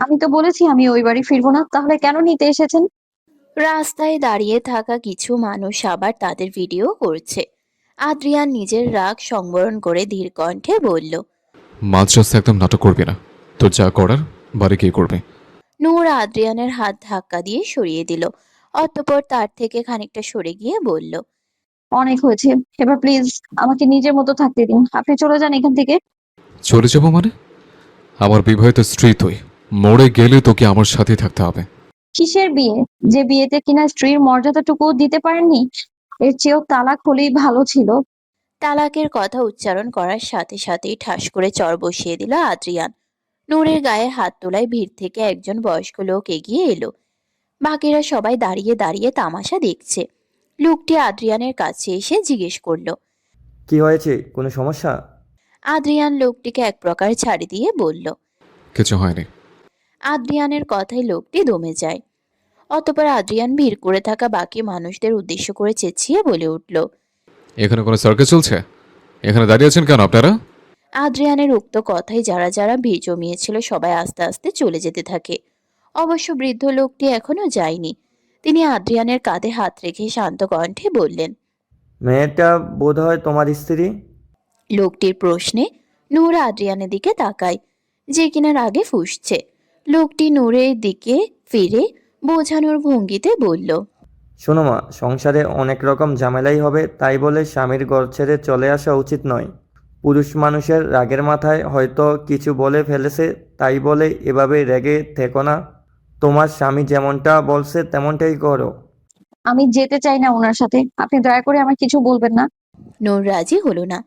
আমি তো বলেছি আমি ওই বাড়ি ফিরবো না, তাহলে কেন নিতে এসেছেন? রাস্তায় দাঁড়িয়ে থাকা কিছু মানুষ আবার তাদের ভিডিও করছে। আদ্রিয়ান নিজের রাগ সংবরণ করে ধীর কণ্ঠে বলল। মাঝ রাস্তায় একদম নাটক করবি না। তোর যা করার বাড়ি গিয়ে করবে। নূর আদ্রিয়ানের হাত ধাক্কা দিয়ে সরিয়ে দিল। অতঃপর তার থেকে খানিকটা সরে গিয়ে বলল। অনেক হয়েছে, এবার প্লিজ আমাকে নিজের মতো থাকতে দিন। আপনি চলে যান এখান থেকে। চলে যাবো মানে? আমার বিবাহিত স্ত্রী তুই। মরে গেলে তোকে আমার সাথেই থাকতে হবে। কিসের বিয়ে? যে বিয়েতে কিনা স্ত্রীর মর্যাদাটুকু দিতে পারেননি। এর চেয়েও তালাক হলেই ভালো ছিল। তালাকের কথা উচ্চারণ করার সাথে সাথেই ঠাস করে চড় বসিয়ে দিল আদ্রিয়ান। নূরের গায়ে হাত তোলায় ভিড় থেকে একজন বয়স্ক লোক এগিয়ে এলো। বাকিরা সবাই দাঁড়িয়ে দাঁড়িয়ে তামাশা দেখছে। লোকটি আদ্রিয়ানের কাছে এসে জিজ্ঞেস করলো। কি হয়েছে, কোনো সমস্যা? আদ্রিয়ান লোকটিকে এক প্রকার ছাড়ি দিয়ে বলল। কিছু হয়নি। আদ্রিয়ানের কথায় লোকটি দমে যায়। অতঃপর আদ্রিয়ান ভিড় করে থাকা বাকি মানুষদের উদ্দেশ্য করে চেঁচিয়ে বলে উঠল। এখানে কোনো সার্কাস চলছে? এখানে দাঁড়িয়ে আছেন কেন আপনারা? আদ্রিয়ানের উক্ত কথায় যারা যারা ভিড় জমিয়েছিল সবাই আস্তে আস্তে চলে যেতে থাকে। অবশ্য বৃদ্ধ লোকটি এখনো যায়নি। তিনি আদ্রিয়ানের কাঁধে হাত রেখে শান্ত কণ্ঠে বললেন। মেয়েটা বোধহয় তোমার স্ত্রী। লোকটির প্রশ্নে নূর আদ্রিয়ানের দিকে তাকায়, যে কিনার আগে ফুঁসছে। লোকটি নূরের দিকে ফিরে বোঝানোর ভঙ্গিতে বলল। শোনো মা, সংসারে অনেক রকম ঝামেলাই হবে, তাই বলে স্বামীর ঘর ছেড়ে চলে আসা উচিত নয়। পুরুষ মানুষের রাগের মাথায় হয়তো কিছু বলে ফেলেছে, তাই বলে এভাবে রেগে থেকো না। তোমার স্বামী যেমনটা বলছে তেমনটাই করো। আমি যেতে চাই না ওনার সাথে, আপনি দয়া করে আমার কিছু বলবেন না। নূর রাজি হলো না।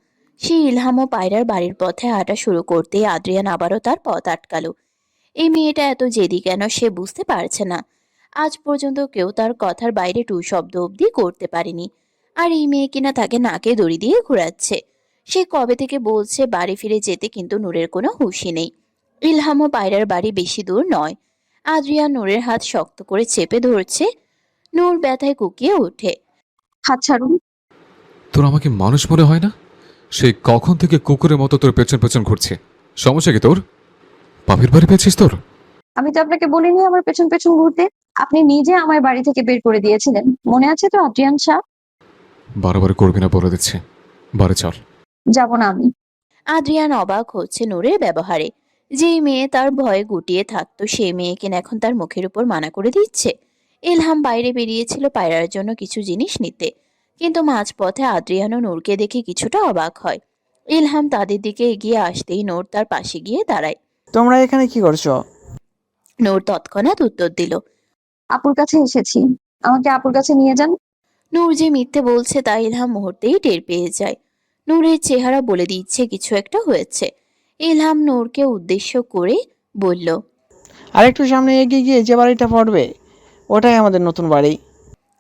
সে ইলহাম ও পায়রার বাড়ির পথে হাঁটা শুরু করতেই আদ্রিয়ান আবারও তার পথ আটকালো। এই মেয়েটা এত জেদি কেন সে বুঝতে পারছে না। আজ পর্যন্ত কেউ তার কথার বাইরে টু শব্দ অবধি করতে পারেনি। আর এই মেয়ে কিনা তাকে নাকে দড়ি দিয়ে ঘোরাচ্ছে। সে কবে থেকে বলছে বাড়ি ফিরে যেতে, কিন্তু নূরের কোনো হুঁশই নেই। ইলহাম ও পায়রার বাড়ি বেশি দূর নয়। আদ্রিয়ান নূরের হাত শক্ত করে চেপে ধরছে। নূর ব্যথায় কুকিয়ে ওঠে। হাত ছাড়ুন। তোর আমাকে মানুষ মনে হয় না? সেই কখন থেকে কুকুরের মতো তোর পেছন পেছন ঘুরছে। সমস্যা কি তোর? বাপের বাড়ি পেয়েছিস তোর? আমি তো আপনাকে বলিনি আমার পেছন পেছন ঘুরতে। আপনি নিজে আমার বাড়ি থেকে বের করে দিয়েছিলেন, মনে আছে তো আদ্রিয়ান শাহ? বারবার করবি না বলে দিচ্ছে। বাড়ি চল। যাব না আমি। আদ্রিয়ান অবাক হচ্ছে নূরের ব্যবহারে। যে মেয়ে তার ভয়ে গুটিয়ে থাকতো সেই মেয়েকে এখন তার মুখের উপর মানা করে দিচ্ছে। ইলহাম বাইরে বেরিয়েছিল পায়রার জন্য কিছু জিনিস নিতে, কিন্তু মাঝপথে আদ্রিয়ানও নূরকে দেখে কিছুটা অবাক হয়। ইলহাম তাদের দিকে এগিয়ে আসতেই নূর তার পাশে গিয়ে দাঁড়ায়। তোমরা এখানে কি করছো? নূর তৎক্ষণাৎ উত্তর দিল। আপুর কাছে এসেছি, আমাকে আপুর কাছে নিয়ে যান। নূর যে মিথ্যে বলছে তা ইলহাম মুহূর্তেই টের পেয়ে যায়। নূরের চেহারা বলে দিচ্ছে কিছু একটা হয়েছে। ইলহাম নূরকে উদ্দেশ্য করে বলল। আর একটু সামনে এগিয়ে গিয়ে যে বাড়িটা পড়বে ওটাই আমাদের নতুন বাড়ি।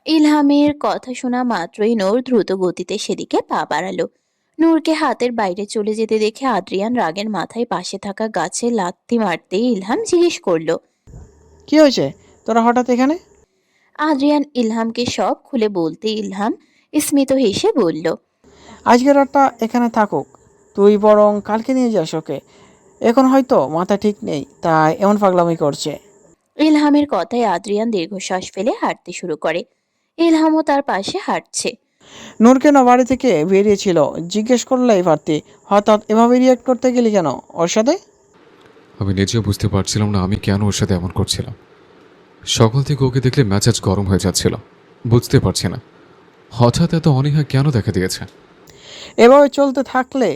ইলহামের কথা শোনা মাত্রই নূর দ্রুত গতিতে সেদিকে পা বাড়ালো। নূরকে হাতের বাইরে চলে যেতে দেখে আদ্রিয়ান রাগের মাথায় পাশে থাকা গাছে লাথি মারতেই ইলহাম জিজ্ঞেস করলো। কি হয়েছে, তোরা হঠাৎ এখানে? আদ্রিয়ান ইলহামকে সব খুলে বলতে ইলহাম স্মিত হেসে বলল। আজকের রাতটা এখানে থাকুক, তুই বরং কালকে নিয়ে যাস ওকে। এখন হয়তো মাথা ঠিক নেই তাই এমন পাগলামি করছে। ইলহামের কথায় আদ্রিয়ান দীর্ঘশ্বাস ফেলে হাঁটতে শুরু করে। ইলহামও তার পাশে হাঁটছে। নূর কেন বাড়ি থেকে বেরিয়েছিল জিজ্ঞেস করলেই পারতি, হঠাৎ এভাবে রিয়াক্ট করতে গেলি কেন ওর সাথে? আমি নিজেও বুঝতে পারছিলাম না আমি কেন ওর সাথে এমন করছিলাম। সকাল থেকে ওকে দেখলে মেজাজ গরম হয়ে যাচ্ছিল। বুঝতে পারছি না হঠাৎ এত অনীহা কেন দেখা দিয়েছে। এভাবে চলতে থাকলে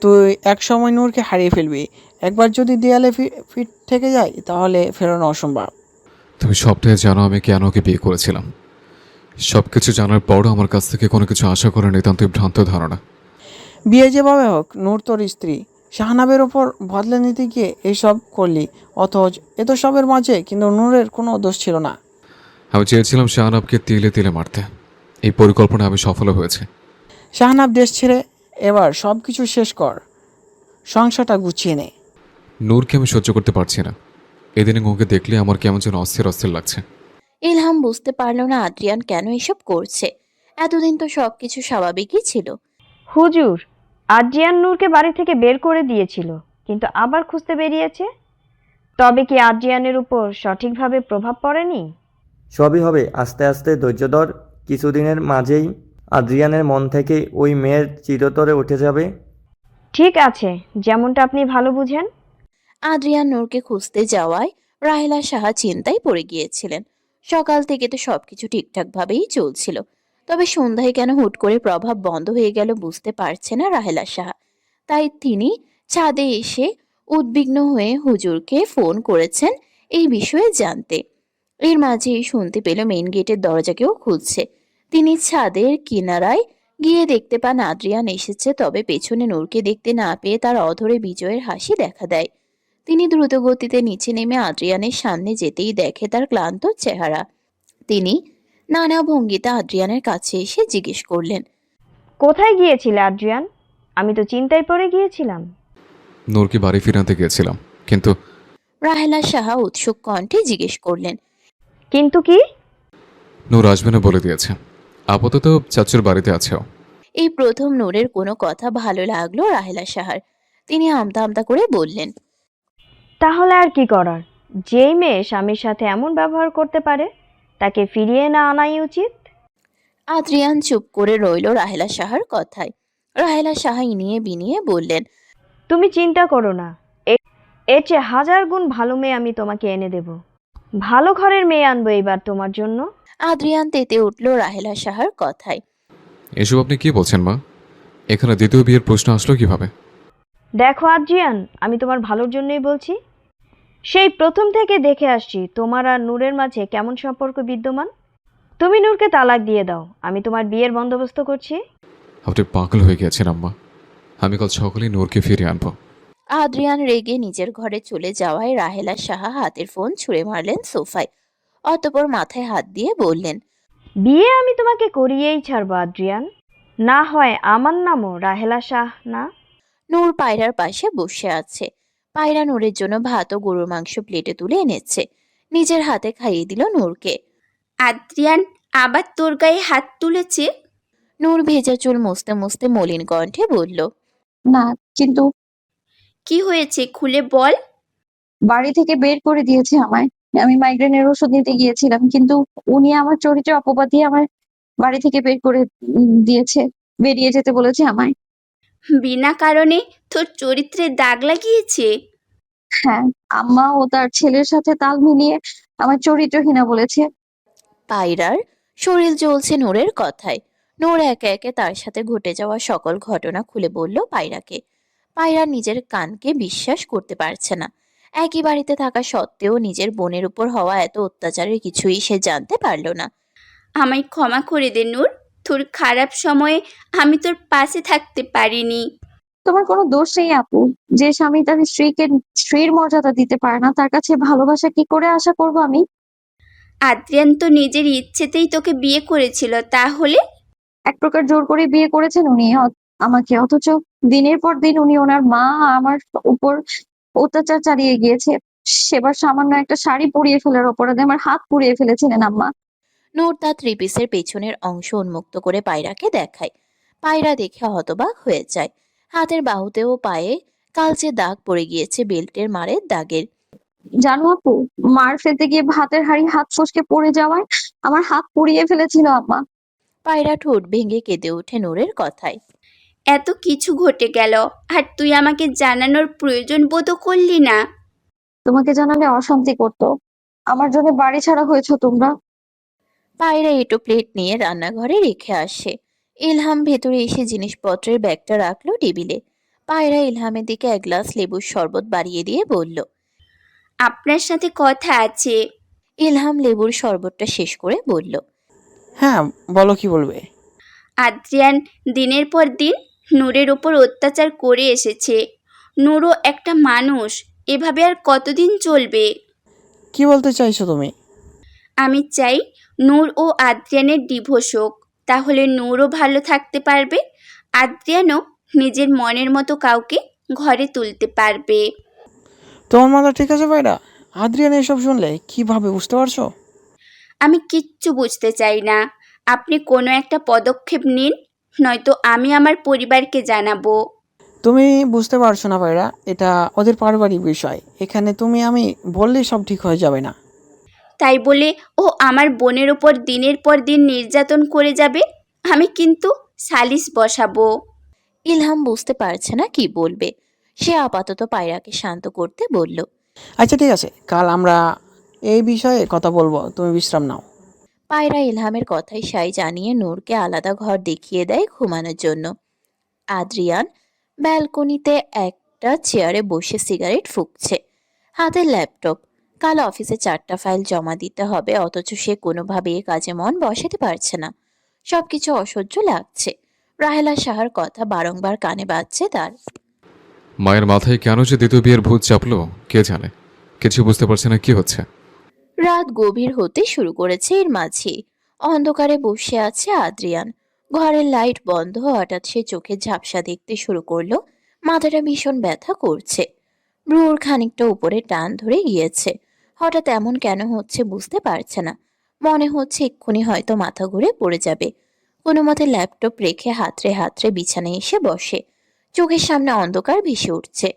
তুই এক সময় নূরকে হারিয়ে ফেলবি। একবার যদি দেয়ালে ফিট থেকে যায় তাহলে ফেরানো অসম্ভব। তুমি সবটাই জানো আমি কেন ওকে বিয়ে করেছিলাম। সবকিছু জানার পরও আমার কাছ থেকে কোনো কিছু আশা করা নিতান্তই ভ্রান্ত ধারণা। বিয়ে যেভাবে হোক নূর তোর স্ত্রী। শাহনাবের ওপর বদলে নিতে গিয়ে এইসব করলি, অথচ এত সবের মাঝে কিন্তু নূরের কোনো দোষ ছিল না। আমি চেয়েছিলাম শাহনাবকে তিলে তিলে মারতে। এই পরিকল্পনা আমি সফল হয়েছে। শাহনাব দেশ ছেড়ে এবার সব কিছু শেষ কর, সংসারটা গুছিয়ে নে। নূরকে আমি সহ্য করতে পারছি না। এদিনে ওকে দেখলে আমার কেমন যেন অস্থির অস্থির লাগছে। ইলহাম বুঝতে পারল না আদ্রিয়ান কেন এসব করছে। এতদিন তো সবকিছু স্বাভাবিকই ছিল। হুজুর, আদ্রিয়ান নূরকে বাড়ি থেকে বের করে দিয়েছিল, কিন্তু আবার খুঁজতে বেরিয়েছে। তবে কি আদ্রিয়ানের উপর সঠিকভাবে প্রভাব পড়েনি? সবই হবে, আস্তে আস্তে ধৈর্য ধর। কিছুদিনের মাঝেই আদ্রিয়ানের মন থেকে ওই মেয়ের চিরতরে উঠে যাবে। ঠিক আছে, যেমনটা আপনি ভালো বুঝেন। আদ্রিয়ান নূরকে খুঁজতে যাওয়ায় রাহেলা সাহা চিন্তায় পড়ে গিয়েছিলেন। সকাল থেকে তো সবকিছু ঠিকঠাক ভাবেই চলছিল, তবে সন্ধ্যায় কেন হুট করে প্রভাব বন্ধ হয়ে গেল বুঝতে পারছে না রাহেলা সাহা। তাই তিনি ছাদে এসে উদ্বিগ্ন হয়ে হুজুরকে ফোন করেছেন এই বিষয়ে জানতে। এর মাঝেই শুনতে পেল মেইন গেটের দরজা কেউ খুলছে। তিনি ছাদের কিনারায় গিয়ে দেখতে পান আদ্রিয়ান এসেছে, তবে পেছনে নূরকে দেখতে না পেয়ে তার অধরে বিজয়ের হাসি দেখা দেয়। তিনি দ্রুত গতিতে নিচে নেমে আদ্রিয়ানের সামনে যেতেই দেখে তার ক্লান্ত চেহারা। তিনি নানা ভঙ্গিতে আদ্রিয়ানের কাছে এসে জিজ্ঞেস করলেন, কোথায় গিয়েছিলে আদ্রিয়ান? আমি তো চিন্তায় পড়ে গিয়েছিলাম। নূরকে বাড়ি ফিরাতে গিয়েছিলাম, কিন্তু রাহেলা সাহা উৎসুক কণ্ঠে জিজ্ঞেস করলেন, কিন্তু কি? নূর আসবে না বলে দিয়েছে। আপাতত চাচুর বাড়িতে আছেও। এই প্রথম নূরের কোনো কথা ভালো লাগলো রাহেলা সাহার। তিনি আমতা আমতা করে বললেন, তাহলে আর কি করার? যেই মেয়ে স্বামীর সাথে এমন ব্যবহার করতে পারে তাকে ফিরিয়ে না আনাই উচিত। আদ্রিয়ান চুপ করে রইল রাহেলা সাহার কথায়। রাহেলা সাহা ইনিয়ে বিনিয়ে বললেন, তুমি চিন্তা করো না, এর চেয়ে 1000 গুণ ভালো মেয়ে আমি তোমাকে এনে দেব। ভালো ঘরের মেয়ে আনবো এবার তোমার জন্য। আদ্রিয়ান তেতে উঠল রাহেলা সাহার কথায়। এসব আপনি কি বলছেন মা? এখানে দ্বিতীয় বিয়ের প্রশ্ন আসলো কিভাবে? দেখো আদ্রিয়ান, আমি তোমার ভালোর জন্যই বলছি। সেই প্রথম থেকে দেখে আসছি তোমার আর নূরের মাঝে কেমন সম্পর্ক বিদ্যমান। তুমি নূরকে তালাক দিয়ে দাও, আমি তোমার বিয়ের বন্দোবস্ত করছি। আপনি পাগল হয়ে গেছেন আম্মা। আমি কাল সকালেই নূরকে ফিরিয়ে আনবো। আদ্রিয়ান রেগে নিজের ঘরে চলে যাওয়ায় রাহেলা সাহা হাতের ফোন ছুঁড়ে মারলেন সোফায়। অতঃপর মাথায় হাত দিয়ে বললেন, বিয়ে আমি তোমাকে করিয়েই ছাড়বো আদ্রিয়ান, না হয় আমার নামও রাহেলা শাহ না। নূর পায়রার পাশে বসে আছে। পায়রা নূরের জন্য ভাত ও গরুর মাংস প্লেটে তুলে এনেছে। নিজের হাতে খাইয়ে দিল নূরকে। আদ্রিয়ান আবার তোর গায়ে হাত তুলেছে? নূর ভেজা চুল মুছতে মুছতে মলিন কণ্ঠে বলল, না, কিন্তু কি হয়েছে খুলে বল। বাড়ি থেকে বের করে দিয়েছে আমায়। আমি মাইগ্রেনের ওষুধ নিতে গিয়েছিলাম, কিন্তু উনি আমার চরিত্রে অপবাদ দিয়ে আমার বাড়ি থেকে বের করে দিয়েছে। বেরিয়ে যেতে বলেছে আমায়। বিনা কারণে তোর চরিত্রে দাগ লাগিয়েছে? হ্যাঁ, আম্মা ও তার ছেলের সাথে তাল মিলিয়ে আমার চরিত্রহীনা বলেছে। পায়রার শরীর জ্বলছে নূরের কথায়। নূর একে একে তার সাথে ঘটে যাওয়া সকল ঘটনা খুলে বলল পায়রাকে। পায়রা নিজের কানকে বিশ্বাস করতে পারছে না। একই বাড়িতে থাকা সত্ত্বেও নিজের বোনের উপর হওয়া এত অত্যাচারের কিছুই সে জানতে পারল না। আমায় ক্ষমা করে দে নূর, তোর খারাপ সময়ে আমি তোর পাশে থাকতে পারিনি। তোমার কোনো দোষ নেই আপু। যে স্বামী তার স্ত্রীকে স্ত্রীর মর্যাদা দিতে পারে না, তার কাছে ভালোবাসা কি করে আশা করবো আমি? আদ্রিয়ান তো নিজের ইচ্ছেতেই তোকে বিয়ে করেছিল, তাহলে? এক প্রকার জোর করে বিয়ে করেছেন উনি আমাকে, অথচ দিনের পর দিন উনি ওনার মা আমার উপর অত্যাচার চালিয়ে গিয়েছে। সেবার সামান্য একটা শাড়ি পরিয়ে ফেলার অপরাধে আমার হাত পুড়িয়ে ফেলেছিলেন আম্মা। নূর তার থ্রি পিসের পেছনের অংশ উন্মুক্ত করে পায়রাকে দেখায়। পায়রা দেখে হতবাক হয়ে যায়। হাতের বাহুতে ও পায়ে কালচে দাগ পড়ে গিয়েছে বেল্টের মারের দাগের। জানো আপু, মার ফেলতে গিয়ে ভাতের হাঁড়ি হাত ফসকে পড়ে যাওয়ায় আমার হাত পুড়িয়ে ফেলেছিল আম্মা। পায়রা ঠোঁট ভেঙে কেঁদে ওঠে নূরের কথায়। এত কিছু ঘটে গেল আর তুই আমাকে জানানোর প্রয়োজন বোধও করলি না। তোমাকে জানালে অশান্তি করতো। আমার জন্য বাড়ি ছাড়া হয়েছো তোমরা। পায়রা এটো প্লেট নিয়ে রান্নাঘরে রেখে আসে। ইলহাম ভেতরে এসে জিনিসপত্রের ব্যাগটা রাখলো টেবিলে। পায়রা ইলহামের দিকে এক গ্লাস লেবুর শরবত বাড়িয়ে দিয়ে বলল, আপনার সাথে কথা আছে। ইলহাম লেবুর শরবতটা শেষ করে বলল, হ্যাঁ, বলো কি বলবে। আদ্রিয়ান দিনের পর দিন নূরের ওপর অত্যাচার করে এসেছে। নূরও একটা মানুষ, এভাবে আর কতদিন চলবে? কি বলতে চাইছো তুমি? আমি চাই নূর ও আদ্রিয়ানের ডিভোর্স হোক, তাহলে নূরও ভালো থাকতে পারবে, আদ্রিয়ানও নিজের মনের মতো কাউকে ঘরে তুলতে পারবে। তোমার মাথা ঠিক আছে পায়রা? আদ্রিয়ান এসব শুনলে কিভাবে বুঝতে পারছো? আমি কিচ্ছু বুঝতে চাই না, আপনি কোনো একটা পদক্ষেপ নিন, নয়তো আমি আমার পরিবারকে জানাবো। তুমি বুঝতে পারছো না পায়রা, এটা ওদের পারিবারিক বিষয়। এখানে তুমি আমি বললেই সব ঠিক হয়ে যাবে না। তাই বলে ও আমার বোনের ওপর দিনের পর দিন নির্যাতন করে যাবে। আমি কিন্তু সালিশ বসাবো। ইলহাম বুঝতে পারছে না কি বলবে। সে আপাতত পায়রাকে শান্ত করতে বলল। আচ্ছা ঠিক আছে, কাল আমরা এই বিষয়ে কথা বলবো, তুমি বিশ্রাম নাও। পায়রা ইলহামের কথায় সাই জানিয়ে নূরকে আলাদা ঘর দেখিয়ে দেয় ঘুমানোর জন্য। আদ্রিয়ান ব্যালকনিতে একটা চেয়ারে বসে সিগারেট ফুঁকছে, হাতে ল্যাপটপ। কাল অফিসে 4টা ফাইল জমা দিতে হবে, অথচ সে কোনোভাবে এ কাজে মন বসাতে পারছে না। সবকিছু অসহ্য লাগছে। রাহেলা সাহার কথা বারংবার কানে বাজছে তার। মায়ের মাথায় কেন যে দ্বিতীয় বিয়ের ভূত চাপলো কে জানে। কিছু বুঝতে পারছে না কি হচ্ছে। রাত গভীর হতে শুরু করেছে। এর মাঝে অন্ধকারে বসে আছে আদ্রিয়ান। ঘরের লাইট বন্ধ। হঠাৎ সে চোখে ঝাপসা দেখতে শুরু করলো। মাথাটা ভীষণ ব্যথা করছে। ভ্রুর খানিকটা উপরে টান ধরে গিয়েছে। হঠাৎ এমন কেন হচ্ছে বুঝতে পারছে না। মনে হচ্ছে এক্ষুনি হয়তো মাথা ঘুরে পড়ে যাবে। কোনো মতে ল্যাপটপ রেখে হাতড়ে হাতড়ে বিছানায় এসে বসে। চোখের সামনে অন্ধকার ভেসে উঠছে,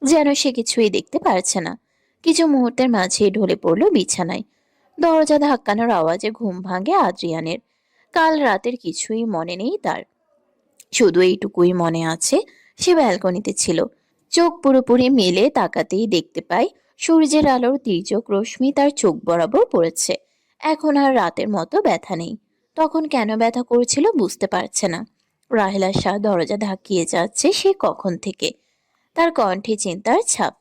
যেন সে কিছুই দেখতে পারছে না। কিছু মুহূর্তের মাঝে ঢলে পড়ল বিছানায়। দরজা ধাক্কানোর আওয়াজে ঘুম ভাঙে আদ্রিয়ানের। কাল রাতের কিছুই মনে নেই তার, শুধু এইটুকুই মনে আছে সে ব্যালকনিতে ছিল। চোখ পুরোপুরি মেলে তাকাতেই দেখতে পায় সূর্যের আলোর তির্যক রশ্মি তার চোখ বরাবর পড়েছে। এখন আর রাতের মতো ব্যথা নেই। তখন কেন ব্যথা করছিল বুঝতে পারছে না। রাহেলা শাহ দরজা ধাক্কিয়ে যাচ্ছে সে কখন থেকে। তার কণ্ঠে চিন্তার ছাপ।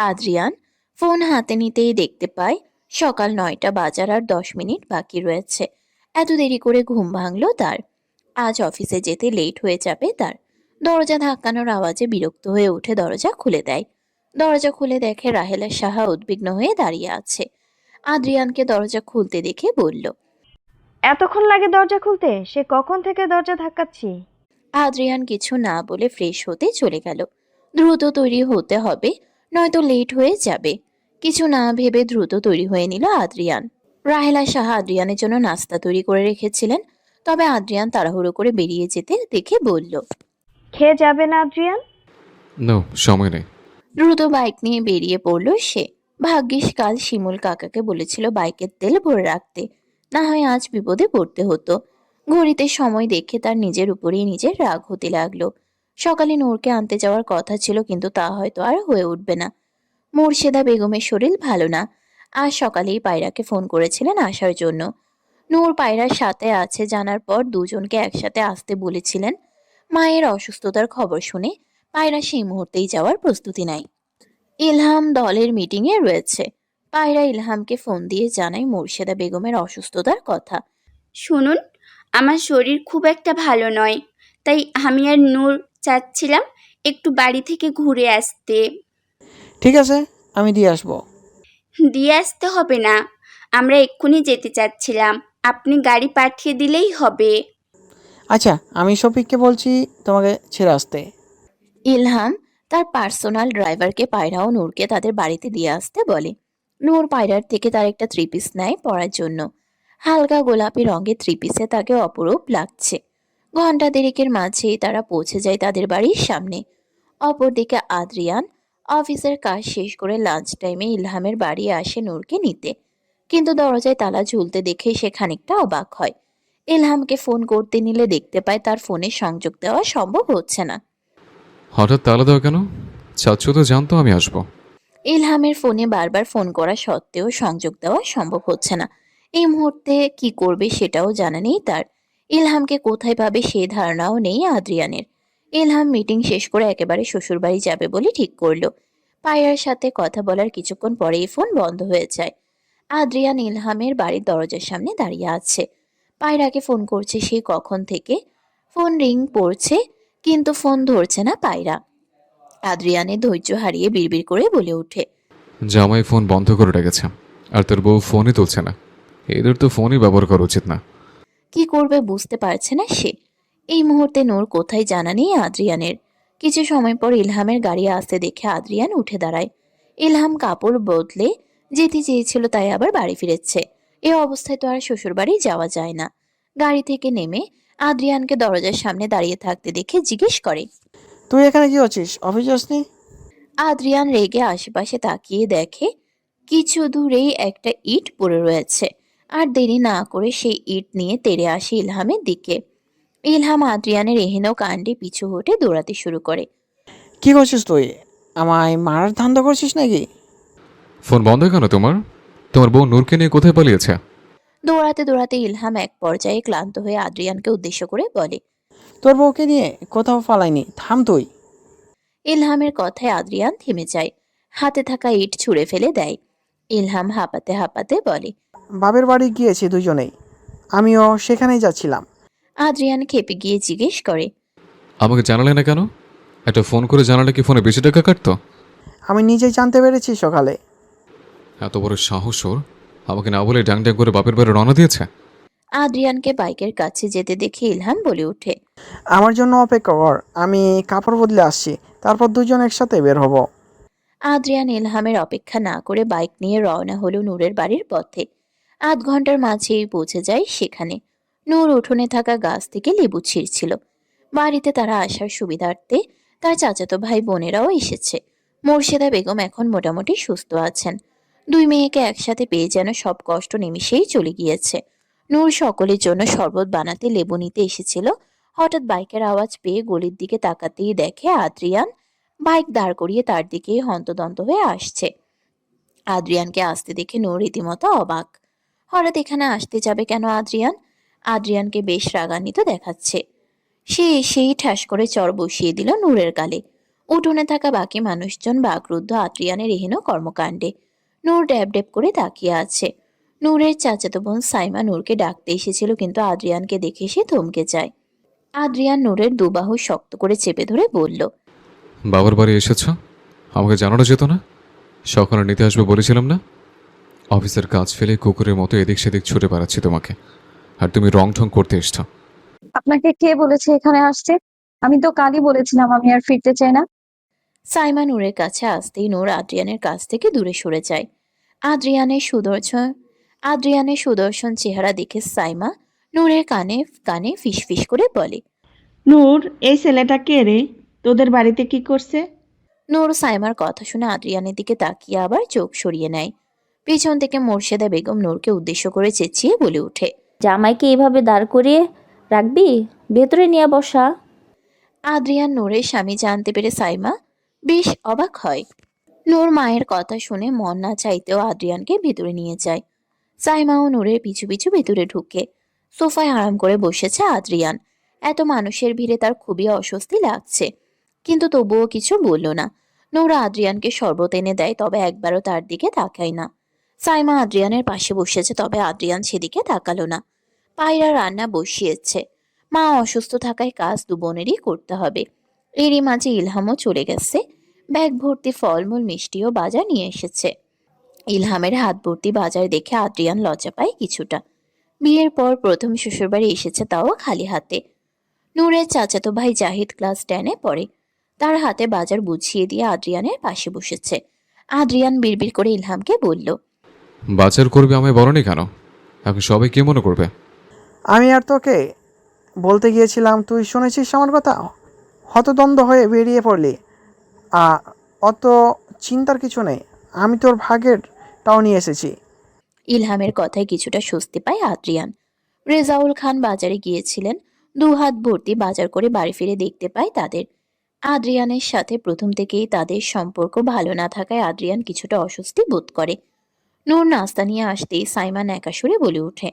আদ্রিয়ান ফোন হাতে নিতেই দেখতে পায় সকাল 9টা বাজার আর 10 মিনিট বাকি রয়েছে। এত দেরি করে ঘুম ভাঙলো তার। আজ অফিসে যেতে লেট হয়ে যাবে তার। দরজা ধাক্কানোর আওয়াজে বিরক্ত হয়ে উঠে দরজা খুলে দেয়। দরজা খুলে দেখে রাহেলা সাহা উদ্বিগ্ন হয়ে দাঁড়িয়ে আছে। আদ্রিয়ানকে দরজা খুলতে দেখে বলল। এতক্ষণ লাগে দরজা খুলতে? সে কখন থেকে দরজা ধাক্কাচ্ছি। আদ্রিয়ান কিছু না বলে ফ্রেশ হতে চলে গেল। দ্রুত তৈরি হতে হবে, নয়তো লেট হয়ে যাবে। কিছু না ভেবে দ্রুত তৈরি হয়ে নিল আদ্রিয়ান। রাহেলা সাহা আদ্রিয়ানের জন্য নাস্তা তৈরি করে রেখেছিলেন, তবে আদ্রিয়ান তাড়াহুড়ো করে বেরিয়ে যেতে দেখে বলল। খেয়ে যাবে না আদ্রিয়ান? নো, সময় নেই। দ্রুত বাইক নিয়ে বেরিয়ে পড়ল সে। ভাগ্যিস কাল শিমুল কাকাকে বলেছিল বাইকের তেল ভরে রাখতে, না হয় আজ বিপদে পড়তে হতো। ঘড়িতে সময় দেখে তার নিজের উপরেই নিজের রাগ হতে লাগলো। সকালে নূরকে আনতে যাওয়ার কথা ছিল, কিন্তু তা হয়তো আর হয়ে উঠবে না। মুর্শেদা বেগমের শরীর ভালো না। আজ সকালেই পায়রাকে ফোন করেছিলেন আসার জন্য। নূর পায়রার সাথে আছে জানার পর দুজনকে একসাথে আসতে বলেছিলেন। মায়ের অসুস্থতার খবর শুনে পায়রা সেই মুহূর্তেই যাওয়ার প্রস্তুতি নেয়। ইলহাম দলের মিটিংয়ে রয়েছে। পায়রা ইলহামকে ফোন দিয়ে জানায় মুর্শেদা বেগমের অসুস্থতার কথা। শুনুন, আমার শরীর খুব একটা ভালো নয়, তাই আমি আর নূর চাচ্ছিলাম একটু বাড়ি থেকে ঘুরে আসতে। ঠিক আছে, আমি দিয়ে আসবো। দিয়ে আসতে হবে না, আমরা এক্ষুনি যেতে চাচ্ছিলাম, আপনি গাড়ি পাঠিয়ে দিলেই হবে। আচ্ছা, আমি শফিককে বলছি তোমাকে ছেড়ে আসতে। ইলহাম তার পার্সোনাল ড্রাইভারকে পায়রা ও নূরকে তাদের বাড়িতে দিয়ে আসতে বলে। নূর পায়রার থেকে তার একটা থ্রি পিস নেয় পরার জন্য। হালকা গোলাপি রঙের থ্রি পিসে তাকে অপরূপ লাগছে। ঘন্টা দেড়েকের মাঝেই তারা পৌঁছে যায় তাদের বাড়ির সামনে। অপরদিকে আদ্রিয়ান অফিসের কাজ শেষ করে লাঞ্চ টাইমে ইলহামের বাড়ি আসে নূরকে নিতে, কিন্তু দরজায় তালা ঝুলতে দেখে সে খানিকটা অবাক হয়। ইলহামকে ফোন করতে নিলে দেখতে পায় তার ফোনে সংযোগ দেওয়া সম্ভব হচ্ছে না। হঠাৎ তালা দেওয়া কেন? চাচ্ছু তো জানতো আমি আসবো। ইলহামের ফোনে বারবার ফোন করা সত্ত্বেও সংযোগ দেওয়া সম্ভব হচ্ছে না। এই মুহূর্তে কি করবে সেটাও জানা নেই তার। ইলহামকে কোথায় পাবে সে ধারণাও নেই আদ্রিয়ানের। ইলহাম মিটিং শেষ করে একেবারে শ্বশুরবাড়ি যাবে বলে ঠিক করলো। পায়রার সাথে কথা বলার কিছুক্ষণ পরেই ফোন বন্ধ হয়ে যায়। আদ্রিয়ান ইলহামের বাড়ির দরজার সামনে দাঁড়িয়ে আছে। পায়রাকে ফোন করছে সেই কখন থেকে। ফোন রিং পড়ছে, কিন্তু ফোন ধরছে না পায়রা। আদ্রিয়ানের ধৈর্য হারিয়ে বিড়বিড় করে বলে ওঠে। জামাই ফোন বন্ধ করে রেখেছে, আর তোর বউ ফোনই তুলছে না। এদের তো ফোনই ব্যবহার করা উচিত না। কি করবে বুঝতে পারছে না সে। এই মুহূর্তে নূর কোথায় জানা নেই আদ্রিয়ানের। কিছু সময় পর ইলহামের গাড়ি আসতে দেখে আদ্রিয়ান উঠে দাঁড়ায়। ইলহাম কাপড় বদলে যেতে চেয়েছিল, তাই আবার বাড়ি ফিরেছে। এ অবস্থায় তো আর শ্বশুর বাড়ি যাওয়া যায় না। গাড়ি থেকে নেমে আদ্রিয়ানকে দরজার সামনে দাঁড়িয়ে থাকতে দেখে জিজ্ঞেস করে। তুই এখানে কি হচ্ছিস? অফিস যাসনি? আদ্রিয়ান রেগে আশেপাশে তাকিয়ে দেখে কিছু দূরেই একটা ইট পড়ে রয়েছে। আর দেরি না করে সেই ইট নিয়ে তেড়ে আসে ইলহামের দিকে। ইলহাম আদ্রিয়ানের এহেন কাণ্ডে পিছু হটে দৌড়াতে শুরু করে। কি করছিস তুই? আমায় মারার ধান্দা করছিস নাকি? ফোন বন্ধ কেন তোমার? তোমার বউ নূরকে নিয়ে কোথায় পালিয়েছে? দৌড়াতে দৌড়াতে ইলহাম এক পর্যায়ে ক্লান্ত হয়ে আদ্রিয়ানকে উদ্দেশ্য করে বলে। তোর বউকে নিয়ে কোথাও ফালাইনি, থাম তুই। ইলহামের কথায় আদ্রিয়ান থেমে যায়, হাতে থাকা ইট ছুঁড়ে ফেলে দেয়। ইলহাম হাঁপাতে হাঁপাতে বলে। বাপের বাড়ি গিয়েছি দুজনেই, আমিও সেখানেই যাচ্ছিলাম। আদ্রিয়ান খেপে গিয়ে জিজ্ঞেস করে। আমাকে জানালে না কেন? একটা ফোন করে জানালে কি ফোনে বেশি টাকা কাটতো? আমি নিজেই জানতে পেরেছি সকালে। এত বড় সাহস ওর! আমাকে না বলে ড্যাং ড্যাং করে বাপের বাড়ি রওনা দিয়েছে। আদ্রিয়ানকে বাইকের কাছে যেতে দেখে ইলহাম বলে ওঠে। আমার জন্য অপেক্ষা কর, আমি কাপড় বদলে আসছি, তারপর দুজন একসাথে বের হব। আদ্রিয়ান ইলহামের অপেক্ষা না করে বাইক নিয়ে রওনা হলো নূরের বাড়ির পথে। আধ ঘন্টার মাঝেই পৌঁছে যায় সেখানে। নূর উঠোনে থাকা গাছ থেকে লেবু ছিঁড়ছিল। বাড়িতে তারা আসার সুবিধার্থে তার চাচাতো ভাই বোনেরাও এসেছে। মোর্শেদা বেগম এখন মোটামুটি সুস্থ আছেন। দুই মেয়েকে একসাথে পেয়ে যেন সব কষ্ট নিমিষেই চলে গিয়েছে। নূর সকলের জন্য শরবত বানাতে লেবু নিতে এসেছিল। হঠাৎ বাইকের আওয়াজ পেয়ে গলির দিকে তাকাতেই দেখে আদ্রিয়ান বাইক দাঁড় করিয়ে তার দিকে হন্তদন্ত হয়ে আসছে। আদ্রিয়ানকে আসতে দেখে নূর রীতিমতো অবাক। হঠাৎ এখানে আসতে যাবে কেন আদ্রিয়ান? আদ্রিয়ানকে বেশ রাগান্বিত দেখাচ্ছে। সে এসেই ঠাস করে চড় বসিয়ে দিল নূরের গালে। উঠোনে থাকা বাকি মানুষজন বাকরুদ্ধ আদ্রিয়ানের এহেন কর্মকাণ্ডে। নূর ড্যাব ড্যাব করে তাকিয়ে আছে। নূরের চাচাতো বোন সাইমা নূরকে ডাকতে এসেছিল, কিন্তু আদ্রিয়ানকে দেখে সে থমকে যায়। আদ্রিয়ান নূরের দুবাহু শক্ত করে চেপে ধরে বলল। বাবার বাড়ি এসেছ? আমাকে জানানো যেত না? সকালে নিতে আসবে বলেছিলাম না? অফিসের কাজ ফেলে কুকুরের মতো এদিক সেদিক ছুটে বেড়াচ্ছি তোমাকে, আর তুমি রং ঢং করতে এসছো। আপনাকে কে বলেছে এখানে আসতে? আমি তো কালই বলেছিলাম আমি আর ফিরতে চাই না। সাইমা নূরের কাছে আসতেই নূর আদ্রিয়ানের কাছ থেকে দূরে সরে যায়। আদ্রিয়ানের সুদর্শন চেহারা দেখে সাইমা নূরের কানে কানে ফিসফিস করে বলে। নূর, এই ছেলেটা কে রে? তোদের বাড়িতে কি করছে? নূর সাইমার কথা শুনে আদ্রিয়ানের দিকে তাকিয়ে আবার চোখ সরিয়ে নেয়। পিছন থেকে মোর্শেদা বেগম নূরকে উদ্দেশ্য করে চেঁচিয়ে বলে ওঠে। জামাইকে এভাবে দাঁড় করিয়ে রাখবি? ভেতরে নিয়ে বসা। আদ্রিয়ান নূরের স্বামী জানতে পেরে সাইমা বেশ অবাক হয়। নূর মায়ের কথা শুনে মন না চাইতেও আদ্রিয়ানকে ভেতরে নিয়ে যায়। সাইমা ও নূরের পিছু পিছু ভেতরে ঢুকে। সোফায় আরাম করে বসেছে আদ্রিয়ান। এত মানুষের ভিড়ে তার খুবই অস্বস্তি লাগছে, কিন্তু তবুও কিছু বলল না। নূর আদ্রিয়ানকে শরবত এনে দেয়, তবে একবারও তার দিকে তাকায় না। সাইমা আদ্রিয়ানের পাশে বসেছে, তবে আদ্রিয়ান সেদিকে তাকালো না। পায়রা রান্না বসিয়েছে। মা অসুস্থ থাকায় কাজ দু বোনেরই করতে হবে। এরই মাঝে ইলহামও চলে গেছে। ব্যাগ ভর্তি ফলমূল মিষ্টিও বাজার নিয়ে এসেছে। ইলহামের হাত ভর্তি বাজার দেখে আদ্রিয়ান লজ্জা পায় কিছুটা। বিয়ের পর প্রথম শ্বশুরবাড়ি এসেছে, তাও খালি হাতে। নূরের চাচাতো ভাই জাহিদ ক্লাস 10-এ পড়ে। তার হাতে বাজার বুঝিয়ে দিয়ে আদ্রিয়ানের পাশে বসেছে। আদ্রিয়ান বিড়বিড় করে ইলহামকে বলল। বাজার করবে আমায় বলনি কেন? এখন সবাই কি মনে করবে? আমি আর তোকে বলতে গিয়েছিলাম, তুই শুনেছিস আমার কথা? হতদ্বন্দ্ব হয়ে বেরিয়ে পড়লি। আ অত চিন্তার কিছু নেই, আমি তোর ভাগেরটাও নিয়ে এসেছি। ইলহামের কথায় কিছুটা স্বস্তি পায় আদ্রিয়ান। রেজাউল খান বাজারে গিয়েছিলেন। 2 হাত ভর্তি বাজার করে বাড়ি ফিরে দেখতে পায় তাদের। আদ্রিয়ানের সাথে প্রথম থেকেই তাদের সম্পর্ক ভালো না থাকায় আদ্রিয়ান কিছুটা অস্বস্তি বোধ করে। নূর নাস্তা নিয়ে আসতেই সাইমন একা সুরে বলে ওঠে।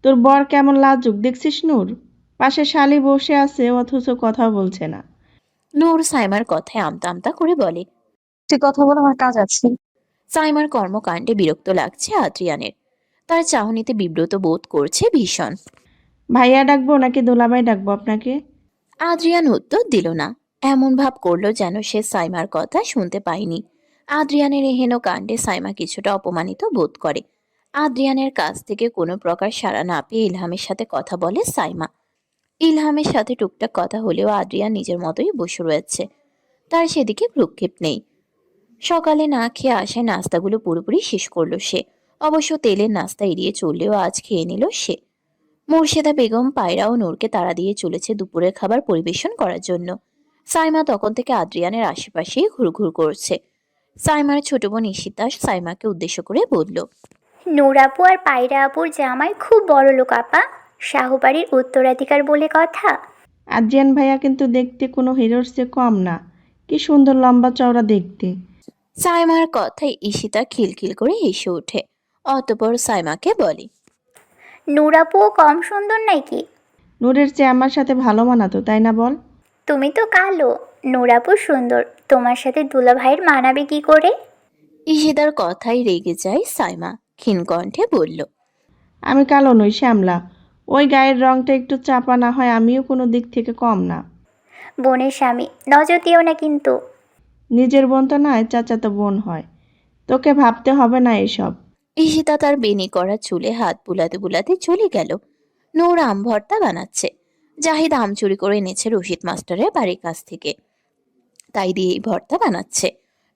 তোর বর কেমন লাজুক দেখছিস নূর? পাশে শালি বসে আছে অথচ কথা বলছে না। নূর সাইমার কথায় আমতা আমতা করে বলে। তুই কথা বল, আমার কাজ আছে। সাইমার কর্মকাণ্ডে বিরক্ত লাগছে আদ্রিয়ানের। তার চাহনিতে বিব্রত বোধ করছে ভীষণ। ভাইয়া ডাকবো নাকি দোলাভাই ডাকবো আপনাকে? আদ্রিয়ান উত্তর দিল না। এমন ভাব করলো যেন সে সাইমার কথা শুনতে পায়নি। আদ্রিয়ানের এহেন কাণ্ডে সাইমা কিছুটা অপমানিত বোধ করে। আদ্রিয়ানের কাছ থেকে কোনো প্রকার সাড়া না পেয়ে ইলহামের সাথে কথা বলে সাইমা। ইলহামের সাথে টুকটাক কথা হলেও আদ্রিয়ান নিজের মতোই বসে রয়েছে। তার সেদিকে ভ্রুক্ষেপ নেই। সকালে না খেয়ে আসে নাস্তাগুলো পুরোপুরি শেষ করলো সে। অবশ্য তেলের নাস্তা এড়িয়ে চললেও আজ খেয়ে নিল সে। মোর্শেদা বেগম পায়রা ও নূরকে তাড়া দিয়ে চলেছে দুপুরের খাবার পরিবেশন করার জন্য। সাইমা তখন থেকে আদ্রিয়ানের আশেপাশেই ঘুরঘুর করছে। সাইমার ছোট বোন ঈশিতা সাইমাকে উদ্দেশ্য করে বলল, নূর আপু আর পায়রা আপুর জামাই খুব বড় লোক আপা, শাহুবাড়ির উত্তরাধিকার বলে কথা। আদ্রিয়ান ভাইয়া কিন্তু দেখতে কোনো হিরোর চেয়ে কম না, কি সুন্দর লম্বা চওড়া দেখতে। সাইমার কথায় ঈশিতা খিলখিল করে হেসে ওঠে। অতঃপর সাইমাকে বলে, নূর আপুও কম সুন্দর নাকি? নূরের চেয়ে আমার সাথে ভালো মানাতো, তাই না বল? তুমি তো কালো, নূর আপু সুন্দর, তোমার সাথে দুলা ভাইয়ের মানাবে কি করে? ঈশিতার কথায় রেগে যায় সাইমা, ক্ষীণ কণ্ঠে বলল, আমি কালো নই, শ্যামলা। ওই গায়ের রংটা একটু চাপা না হয় আমিও কোনো দিক থেকে কম না। বোনের স্বামী, নজর দিও না কিন্তু। নিজের বোন তো নয়, চাচাতো বোন হয়। তোকে ভাবতে হবে না এসব। ঈশিতা তার বেনি করা চুলে হাত বুলাতে বুলাতে চলে গেল। নূর আম ভর্তা বানাচ্ছে। জাহিদ আম চুরি করে এনেছে রশিদ মাস্টারের বাড়ির কাছ থেকে, তাই দিয়ে এই ভর্তা বানাচ্ছে।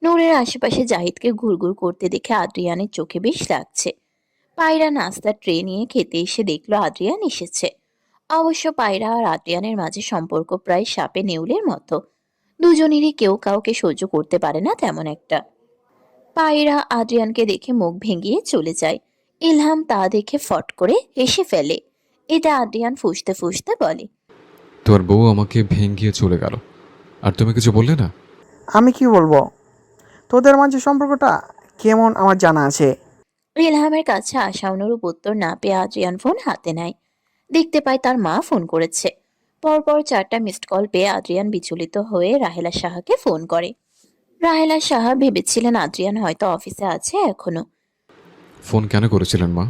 নূরের আশেপাশে জাহিদকে ঘুরঘুর করতে দেখে আদ্রিয়ানের চোখে বেশ লাগছে। পায়রা নাস্তার ট্রে নিয়ে খেতে এসে দেখলো আদ্রিয়ান এসেছে। অবশ্য পায়রা আর আদ্রিয়ানের মাঝে সম্পর্ক প্রায় সাপে নেউলের মতো। দুজনেরই কেউ কাউকে সহ্য করতে পারে না তেমন একটা। পায়রা আদ্রিয়ানকে দেখে মুখ ভেঙিয়ে চলে যায়। ইলহাম তা দেখে ফট করে হেসে ফেলে। এটা আদ্রিয়ান ফুঁসতে ফুঁসতে বলে, তোর বউ আমাকে ভেঙে চলে গেল, আর তুমি কিছু বললে না? আমি কি বলবো? তোদের মাঝে সম্পর্কটা কেমন আমার জানা আছে। ইলহামের কাছে আসা অনুরূপ উত্তর না পেয়ে আদ্রিয়ান ফোন হাতে নেয়। দেখতে পায় তার মা ফোন করেছে। পরপর 4টা মিসড কল পেয়ে আদ্রিয়ান বিচলিত হয়ে রাহেলা সাহাকে ফোন করে। রাহেলা সাহা ভেবেছিলেন আদ্রিয়ান হয়তো অফিসে আছে এখনো। ফোন কেন করেছিলেন মা?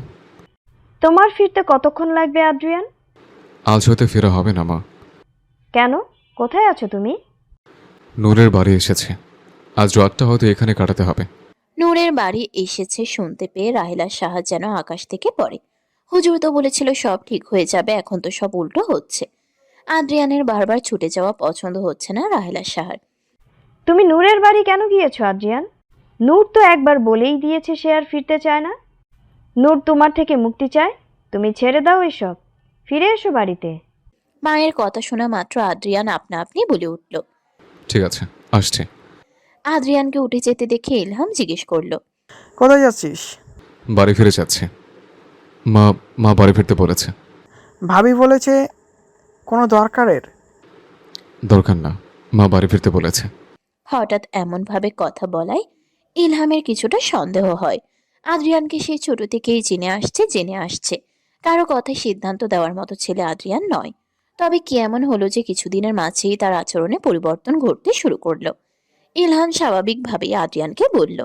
তোমার ফিরতে কতক্ষণ লাগবে আদ্রিয়ান? আজ হয়তো ফেরা হবে না মা। কেন? কোথায় আছো তুমি? নূরের বাড়ি এসেছে, আজ রাতটা হয়তো এখানে কাটাতে হবে। নূরের বাড়ি এসেছে শুনতে পেয়ে রাহেলা সাহা যেন আকাশ থেকে পড়ে। হুজুর তো বলেছিল সব ঠিক হয়ে যাবে, এখন তো সব উল্টো হচ্ছে। আদ্রিয়ানের বারবার ছুটে যাওয়া পছন্দ হচ্ছে না রাহেলা সাহার। তুমি নূরের বাড়ি কেন গিয়েছো আদ্রিয়ান? নূর তো একবার বলেই দিয়েছে সে আর ফিরতে চায় না। নূর তোমার থেকে মুক্তি চায়, তুমি ছেড়ে দাও এসব, ফিরে এসো বাড়িতে। মায়ের কথা শোনা মাত্র আদ্রিয়ান আপনা আপনি বলে উঠল। ঠিক আছে, আসছে। আদ্রিয়ানকে উঠে যেতে দেখে ইলহাম জিজ্ঞেস করলো, কোথায় যাচ্ছিস? বাড়ি ফিরে যাচ্ছে। মা মা বাড়ি ফিরতে বলেছে। ভাবি বলেছে কোনো দরকারের? দরকার না, মা বাড়ি ফিরতে বলেছে। হঠাৎ এমন ভাবে কথা বলায় ইলহামের কিছুটা সন্দেহ হয়। আদ্রিয়ানকে সে ছোট থেকেই জেনে আসছে। কারো কথায় সিদ্ধান্ত দেওয়ার মতো ছেলে আদ্রিয়ান নয়। তবে কি এমন হলো যে কিছুদিনের মাঝেই তার আচরণে পরিবর্তন ঘটতে শুরু করলো। ইলহাম স্বাভাবিকভাবেই আদ্রিয়ানকে বলল।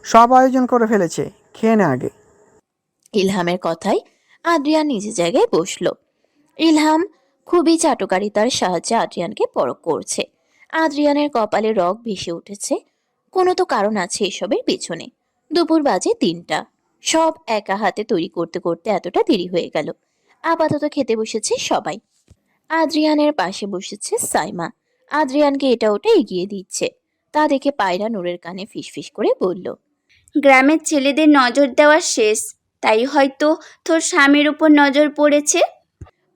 সব আয়োজন করে ফেলেছে, খেয়ে নে আগে। ইলহামের কথায় আদ্রিয়ান নিজের জায়গায় বসলো। ইলহাম খুবই চাটুকারিতার সাহায্যে আদ্রিয়ানকে পরখ করছে। আদ্রিয়ানের কপালে রগ ভেসে উঠেছে। কোনো তো কারণ আছে এসবের পেছনে। দুপুর বাজে 3টা। সব একা হাতে তৈরি করতে করতে এতটা দেরি হয়ে গেল। আপাতত খেতে বসেছে সবাই। আদ্রিয়ানের পাশে বসেছে সাইমা। আদ্রিয়ানকে এটা ওটা এগিয়ে দিচ্ছে। তা দেখে পায়রা নূরের কানে ফিসফিস করে বলল, গ্রামের ছেলেদের নজর দেওয়া শেষ, তাই হয়তো তোর স্বামীর উপর নজর পড়েছে।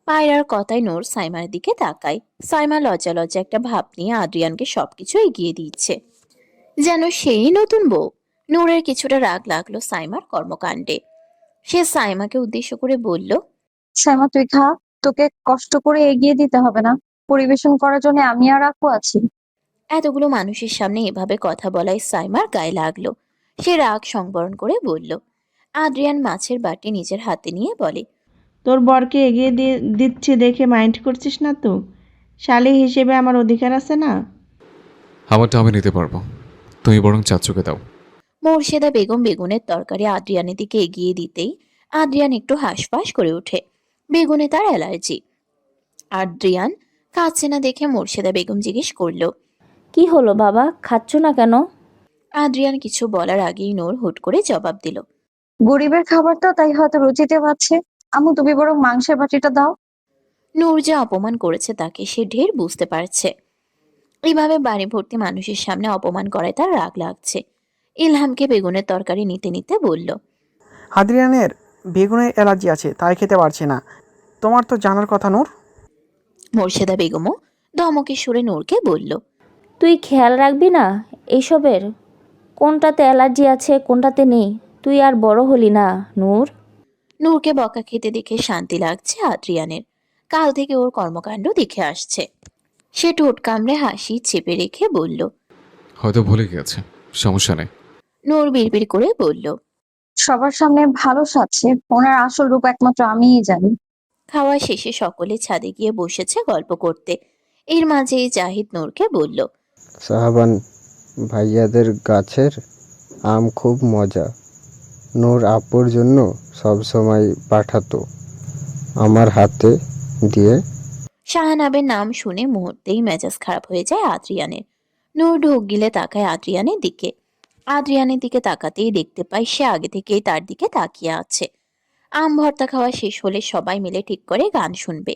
পায়রার কথায় নূর সাইমার দিকে তাকায়। সাইমা লজ্জা লজ্জা একটা ভাব নিয়ে আদ্রিয়ানকে সবকিছু এগিয়ে দিচ্ছে, যেন সেই নতুন বউ। নূরের কিছুটা রাগ লাগলো সাইমার কর্মকাণ্ডে। সে সাইমাকে উদ্দেশ্য করে বলল, সাইমা তুই খা, তোকে কষ্ট করে এগিয়ে দিতে হবে না, পরিবেশন করার জন্য আমি আর আপু আছি। এতগুলো মানুষের সামনে এভাবে কথা বলায় সাইমার গায়ে লাগলো। সে রাগ সংবরণ করে বলল। আদ্রিয়ান মাছের বাটি নিজের হাতে নিয়ে বলে, তোর বরকে এগিয়ে দিচ্ছি দেখে মাইন্ড করছিস না তো? শালী হিসেবে আমার অধিকার আছে না? আমারটা আমি নিতে পারবো, তুমি বরং চাচুকে দাও। মোর্শেদা বেগম বেগুনের তরকারি আদ্রিয়ানের দিকে এগিয়ে দিতেই আদ্রিয়ান একটু হাঁসফাঁস করে ওঠে। বেগুনে তার অ্যালার্জি। আদ্রিয়ান খাচ্ছে না দেখে মোর্শেদা বেগম জিজ্ঞেস করলো, কি হলো বাবা, খাচ্ছ না কেন? আদ্রিয়ান কিছু বলার আগেই নূর হুট করে জবাব দিল, গরিবের খাবারটা তাই হয়তো রুচিতে পাচ্ছে। আম্মু তুমি বরং মাংসের বাটিটা দাও। নূর যে অপমান করেছে তাকে সে ঢের বুঝতে পারছে। এইভাবে বাড়ি ভর্তি মানুষের সামনে অপমান করায় তার রাগ লাগছে। ইলহামকে বেগুনের তরকারি নিতে নিতে বলল, আদ্রিয়ানের বেগুনের অ্যালার্জি আছে, তাই খেতে পারছে না। তোমার তো জানার কথা নূর। মোর্শেদা বেগমও ধমকে সুরে নূরকে বলল, তুই খেয়াল রাখবি না এইসবের? কোনটাতে অ্যালার্জি আছে কোনটাতে নেই? তুই আর বড় হলি না নূর। নূরকে বকা খেতে দেখে শান্তি লাগছে আদ্রিয়ানের। কাল থেকে ওর কর্মকাণ্ড দেখে আসছে। সে ঠোঁট কামড়ে হাসি চেপে রেখে বলল, হয়তো ভুলে গিয়েছে, সমস্যা নেই। নূর বিড়বিড় করে বলল। সবার সামনে ভালো সাজছে, ওনার আসল রূপ একমাত্র আমিই জানি। খাওয়া শেষে সকলে ছাদে গিয়ে বসেছে গল্প করতে। এর মাঝেই জাহিদ নূরকে বলল, সাহাবান ভাইয়াদের গাছের আম খুব মজা। নূর আপুর জন্য সব সময় পাঠাতো আমার হাতে দিয়ে। শাহানাবের নাম শুনে মুহূর্তেই মেজাজ খারাপ হয়ে যায় আদ্রিয়ানের। নূর ঢোক গিলে তাকায় আদ্রিয়ানের দিকে। আদ্রিয়ানের দিকে তাকাতেই দেখতে পায় সে আগে থেকেই তার দিকে তাকিয়ে আছে। আম ভর্তা খাওয়া শেষ হলে সবাই মিলে ঠিক করে গান শুনবে।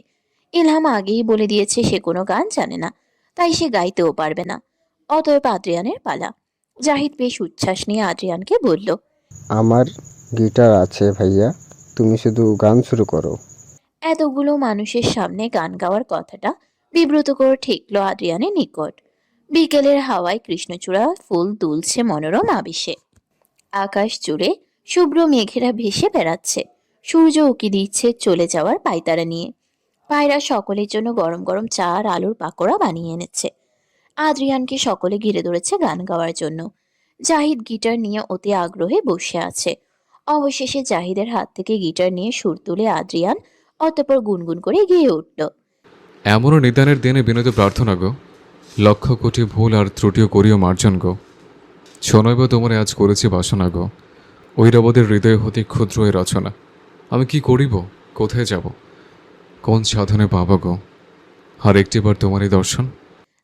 ইলহাম আগেই বলে দিয়েছে সে কোনো গান জানে না, তাই সে গাইতেও পারবে না। অতএব আদ্রিয়ানের পালা। জাহিদ বেশ উচ্ছ্বাস নিয়ে আদ্রিয়ানকে বলল, আমার গিটার আছে ভাইয়া, তুমি শুধু গান শুরু করো। এতগুলো মানুষের সামনে গান গাওয়ার কথাটা বিব্রতকর ঠেকল আদ্রিয়ানের নিকট। বিকেলের হাওয়ায় কৃষ্ণচূড়া ফুল দুলছে মনোরম আবেশে। আকাশ জুড়ে শুভ্র মেঘেরা ভেসে বেড়াচ্ছে। সূর্য উকি দিচ্ছে চলে যাওয়ার পায়তারা নিয়ে। পায়রা সকলের জন্য গরম গরম চা আর আলুর পাকোড়া বানিয়ে এনেছে। আদ্রিয়ানকে সকলে ঘিরে ধরেছে গান গাওয়ার জন্য। জাহিদ গিটার নিয়ে অতি আগ্রহে বসে আছে। অবশেষে জাহিদের হাত থেকে গিটার নিয়ে সুর তুলে আদ্রিয়ান অতঃপর গুনগুন করে গেয়ে উঠল। এমনও নিদানের দিনে বিনোদ প্রার্থনা গো, লক্ষ কোটি ভুল আর ত্রুটিও করিও মার্জন গো। শোনইব তোমারে আজ করেছি বাসনা গো, ঐরাবদের হৃদয় হতে ক্ষুদ্র এ রচনা। আমি কি করিব, কোথায় যাব, কোন সাধনে পাব গো, আর একটিবার তোমারই দর্শন।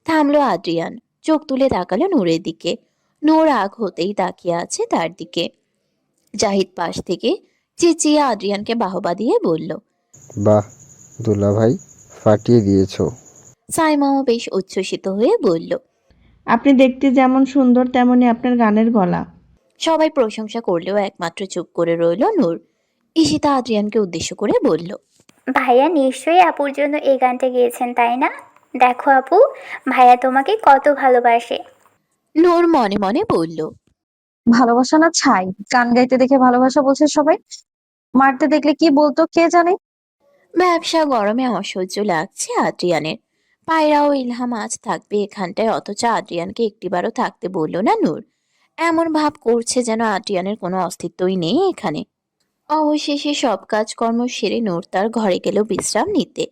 থামলো আদ্রিয়ান, চোখ তুলে তাকালো নূরের দিকে। নূর আগ হতেই তাকিয়ে আছে তার দিকে। জাহিদ পাশ থেকে চেঁচিয়ে আদ্রিয়ানকে বাহবা দিয়ে বলল, বাহ দুলা ভাই, ফাটিয়ে দিয়েছো। সাইমাও বেশ উচ্ছ্বসিত হয়ে বলল। আপনি দেখতে যেমন সুন্দর তেমনি আপনার গানের গলা। সবাই প্রশংসা করলেও একমাত্র চুপ করে রইল নূর। ঈশিতা আদ্রিয়ানকে উদ্দেশ্য করে বলল, ভাইয়া নিশ্চয়ই আপুর জন্য এই গানটা গেয়েছেন তাই না? দেখো আপু, ভাইয়া তোমাকে কত ভালোবাসে। নূর মনে মনে বলল, ভালোবাসা না ছাই, গান গাইতে দেখে ভালোবাসা বলছে সবাই, মারতে দেখলে কি বলতো কে জানে। ব্যবসা গরমে অসহ্য লাগছে আদ্রিয়ানের। পায়রা ও ইলহাম আজ থাকবে এখানটায়, অথচ আদ্রিয়ানকে একটিবারও থাকতে বলল না নূর। এমন ভাব করছে যেন আদ্রিয়ানের কোনো অস্তিত্বই নেই এখানে। অবশেষে সব কাজকর্ম সেরে নূর তার ঘরে গেল বিশ্রাম নিতে।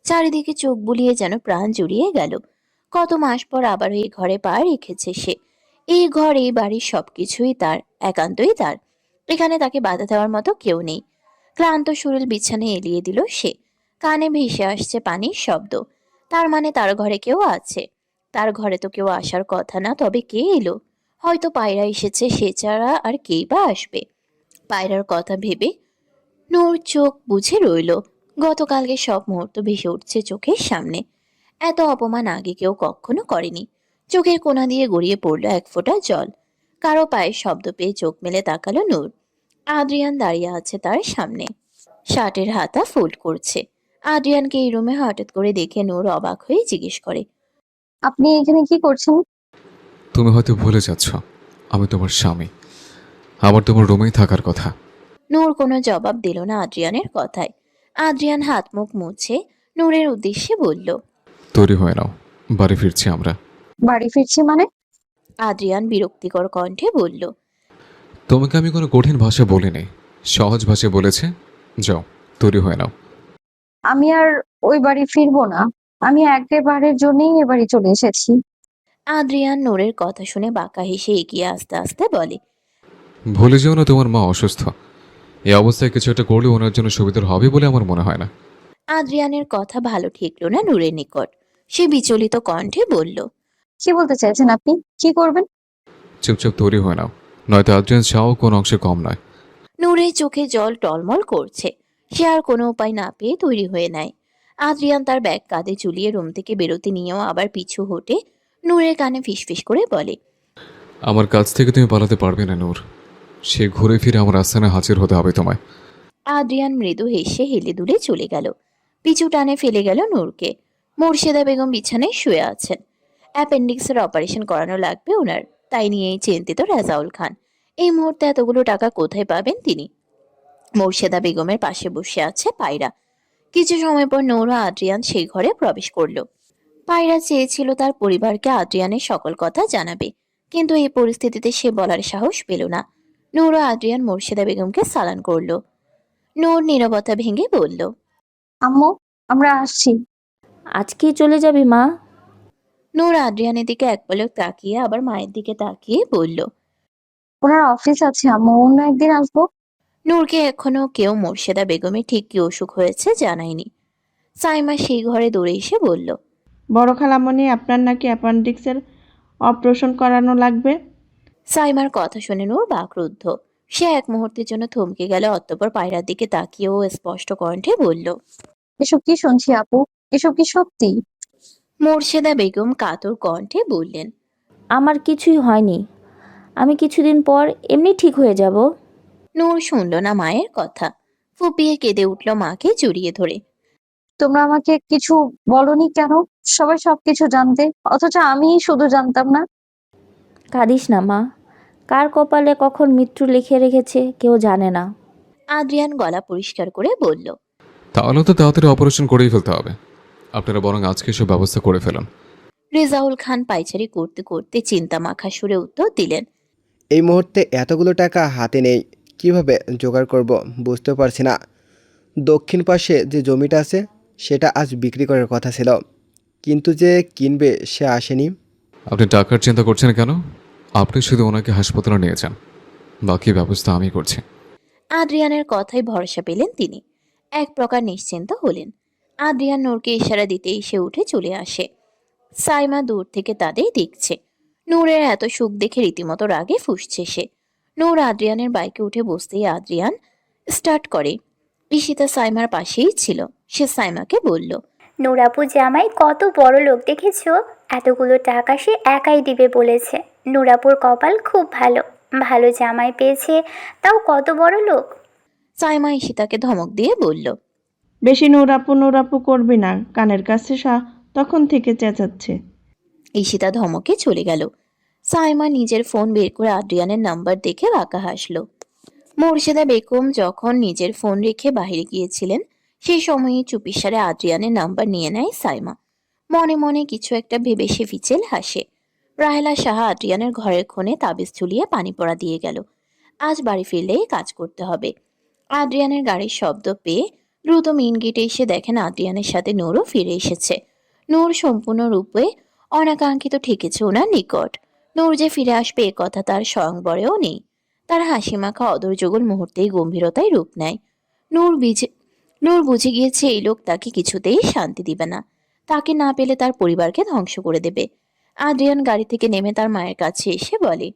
চারিদিকে চোখ বুলিয়ে যেন প্রাণ জুড়িয়ে গেল। কত মাস পর আবার এই ঘরে পা রেখেছে সে। এই ঘর এই বাড়ির সবকিছুই তার, একান্তই তার। এখানে তাকে বাধা দেওয়ার মতো কেউ নেই। ক্লান্ত শরীর বিছানায় এলিয়ে দিল সে। কানে ভেসে আসছে পানির শব্দ। তার মানে তার ঘরে কেউ আছে। তার ঘরে তো কেউ আসার কথা না, তবে কে এলো? হয়তো পায়রা এসেছে, সে ছাড়া আর কেই বা আসবে? পায়রার কথা ভেবে নূর চোখ বুঝে রইল। গতকালকে সব মুহূর্ত ভেসে উঠছে চোখের সামনে। এত অপমান আগে কেউ কখনো করেনি। চোখের কোণা দিয়ে গড়িয়ে পড়ল এক ফোঁটা জল। কারো পায়ের শব্দ পেয়ে চোখ মেলে তাকালো নূর। আদ্রিয়ান দাঁড়িয়ে আছে তার সামনে, শার্টের হাতা ফোল্ড করছে। আদ্রিয়ানকে এই রুমে হঠাৎ করে দেখে নূর অবাক হয়ে জিজ্ঞেস করে, আপনি এখানে কি করছেন? তুমি হয়তো ভুলে যাচ্ছ, আমি তোমার স্বামী, আমার তোমার রুমেই থাকার কথা। নূর কোনো জবাব দিল না আদ্রিয়ানের কথায়। আদ্রিয়ান হাত মুখ মুছে নূরের উদ্দেশ্যে বলল, তৈরি হয়ে নাও, বাড়ি ফিরছি আমরা। বাড়ি ফিরছি মানে? আদ্রিয়ান বিরক্তিকর কণ্ঠে বলল, তোমাকে আমি কোনো কঠিন ভাষা বলিনি, সহজ ভাষায় বলেছে, যাও তৈরি হয়ে নাও। আমি আর ওই বাড়ি ফিরবো না, আমি একেবারের জন্যই এ বাড়ি চলে এসেছি। আদ্রিয়ান নূরের কথা শুনে বাঁকা হেসে এগিয়ে আস্তে আস্তে বলে, ভুলে যেও না তোমার মা অসুস্থ। এই অবস্থায় কিছু একটা করলে ওনার জন্য সুবিধার হবে বলে আমার মনে হয় না। আদ্রিয়ানের কথা ভালো ঠেকলো না নূরের নিকট। সে বিচলিত কণ্ঠে বলল, কি বলতে চাইছেন আপনি? কি করবেন? চুপচাপ তৈরি হয়ে নাও, নয়তো আদ্রিয়ান চাও কোন অংশে কম নয়। নূরের চোখে জল টলমল করছে। সে আর কোনো উপায় না পেয়ে তৈরি হয়ে নেয়। আদ্রিয়ান তার ব্যাগ কাঁধে ঝুলিয়ে রুম থেকে বেরোতে নিয়েও আবার পিছু হটে নূরের কানে ফিসফিস করে বলে, আমার কাছ থেকে তুমি পালাতে পারবে না নূর, সে ঘুরে ফিরে আমার আস্তানায় হাজির হতে হবে তোমায়। আদ্রিয়ান মৃদু হেসে হেলে দুলে চলে গেল। পিছু টানে ফেলে গেল নূরকে। মুর্শিদা বেগম বিছানায় শুয়ে আছেন। অ্যাপেন্ডিক্সের অপারেশন করানো লাগবে ওনার, তাই নিয়েই চিন্তিত রেজাউল খান। এই মুহূর্তে এতগুলো টাকা কোথায় পাবেন তিনি? মুর্শিদা বেগমের পাশে বসে আছে পায়রা। কিছু সময় পর নূর ও আদ্রিয়ান সেই ঘরে প্রবেশ করলো। পায়রা চেয়েছিল তার পরিবারকে আদ্রিয়ানের সকল কথা জানাবে, কিন্তু এই পরিস্থিতিতে সে বলার সাহস পেল না। নূর ও আদ্রিয়ান মুর্শিদা বেগমকে সালাম করলো। নূর নীরবতা ভেঙে বলল, আম্মু, আমরা আসছি। আজকেই চলে যাবি মা? নূর আদ্রিয়ানের দিকে এক পলক তাকিয়ে আবার মায়ের দিকে তাকিয়ে বলল। ওনার অফিস আছে আম্মু, অন্য একদিন আসবো। নূরকে এখনো কেউ মুর্শিদা বেগমের ঠিক কি অসুখ হয়েছে জানায়নি। সাইমা সেই ঘরে দৌড়ে এসে বলল, বড় খালামণি, আপনার নাকি অ্যাপেন্ডিক্সের অপারেশন করানো লাগবে। সাইমার কথা শুনে নূর বাকরুদ্ধ। সে এক মুহূর্তের জন্য থমকে গেল, অতঃপর পায়রার দিকে তাকিয়ে ও স্পষ্ট কণ্ঠে বলল। এসব কি শুনছি আপু? এসব কি সত্যি? মুর্শিদা বেগম কাতর কণ্ঠে বললেন, আমার কিছুই হয়নি, আমি কিছুদিন পর এমনি ঠিক হয়ে যাব। নূর শুনল না মায়ের কথা, ফুপিয়ে কেঁদে উঠল মাকে জড়িয়ে ধরে। তোমরা আমাকে কিছু বলনি কেন? সবাই সবকিছু জানতে, অথচ আমিই শুধু জানতাম না। কাঁদিস না মা, কার কপালে কখন মৃত্যু লিখে রেখেছে কেউ জানে না। আদ্রিয়ান গলা পরিষ্কার করে বলল। তাহলে তো তাড়াতাড়ি অপারেশন করেই ফেলতে হবে। আপনারা বরং আজকে সব ব্যবস্থা করে ফেলুন। রেজাউল খান পায়চারি করতে করতে চিন্তা মাখা সুরে উত্তর দিলেন। এই মুহূর্তে এতগুলো টাকা হাতে নেই, কিভাবে জোগাড় করব বুঝতে পারছি না। দক্ষিণ পাশে যে জমিটা আছে সেটা আজ বিক্রি করার কথা ছিল, কিন্তু যে কিনবে সে আসেনি। আপনি টাকার চিন্তা করছেন কেন? আপনি শুধু ওনাকে হাসপাতালে নিয়ে যান, বাকি ব্যবস্থা আমি করছি। আদ্রিয়ানের কথায় ভরসা পেলেন তিনি, এক প্রকার নিশ্চিন্ত হলেন। আদ্রিয়ান নূরকে ইশারা দিতেই সে উঠে চলে আসে। সাইমা দূর থেকে তাদের দেখছে। নূরের এত সুখ দেখে রীতিমতো রাগে ফুঁসছে সে। নূর আদ্রিয়ানের বাইকে উঠে বসতেই আদ্রিয়ান স্টার্ট করে। ঈশিতা সাইমার পাশেই ছিল। সে সাইমাকে বলল, নুরাপু জামাই কত বড় লোক দেখেছো? এতগুলো টাকা সে একাই দিবে বলেছে। নুরাপুর কপাল খুব ভালো, ভালো জামাই পেয়েছে, তাও কত বড় লোক। সাইমা ঈশিতাকে ধমক দিয়ে বলল। বেশি নুরাপু নুরাপু করবি না, কানের কাছে তখন থেকে চেঁচাচ্ছে। ঈশিতা ধমকে চলে গেল। সাইমা নিজের ফোন বের করে আদ্রিয়ানের নাম্বার দেখে বাঁকা হাসল। মুর্শিদা বেগম যখন নিজের ফোন রেখে বাইরে গিয়েছিলেন, সেই সময়ে চুপিসারে আদ্রিয়ানের নাম্বার নিয়ে নেয় সাইমা। মনে মনে কিছু একটা ভেবে সে ফিচেল হাসে। রাহেলা সাহা আদ্রিয়ানের ঘরের কোণে তাবিজ ঝুলিয়ে পানি পড়া দিয়ে গেল। আজ বাড়ি ফিরলেই কাজ করতে হবে। আদ্রিয়ানের গাড়ির শব্দ পেয়ে দ্রুত মেইন গেটে এসে দেখেন আদ্রিয়ানের সাথে নূরও ফিরে এসেছে। নূর সম্পূর্ণরূপে অনাকাঙ্ক্ষিত ঠেকেছে ওনার নিকট। নূর যে ফিরে আসবে এ কথা তার স্বয়ংবরেও নেই। তার হাসি মাখা অদরযোগল মুহূর্তেই গম্ভীরতায় রূপ নেয়। নূর বুঝে গিয়েছে এই লোক তাকে কিছুতেই শান্তি দিবে না। তাকে না পেলে তার পরিবারকে ধ্বংস করে দেবে। আদ্রিয়ান গাড়ি থেকে নেমে তার মায়ের কাছে এসে বলে।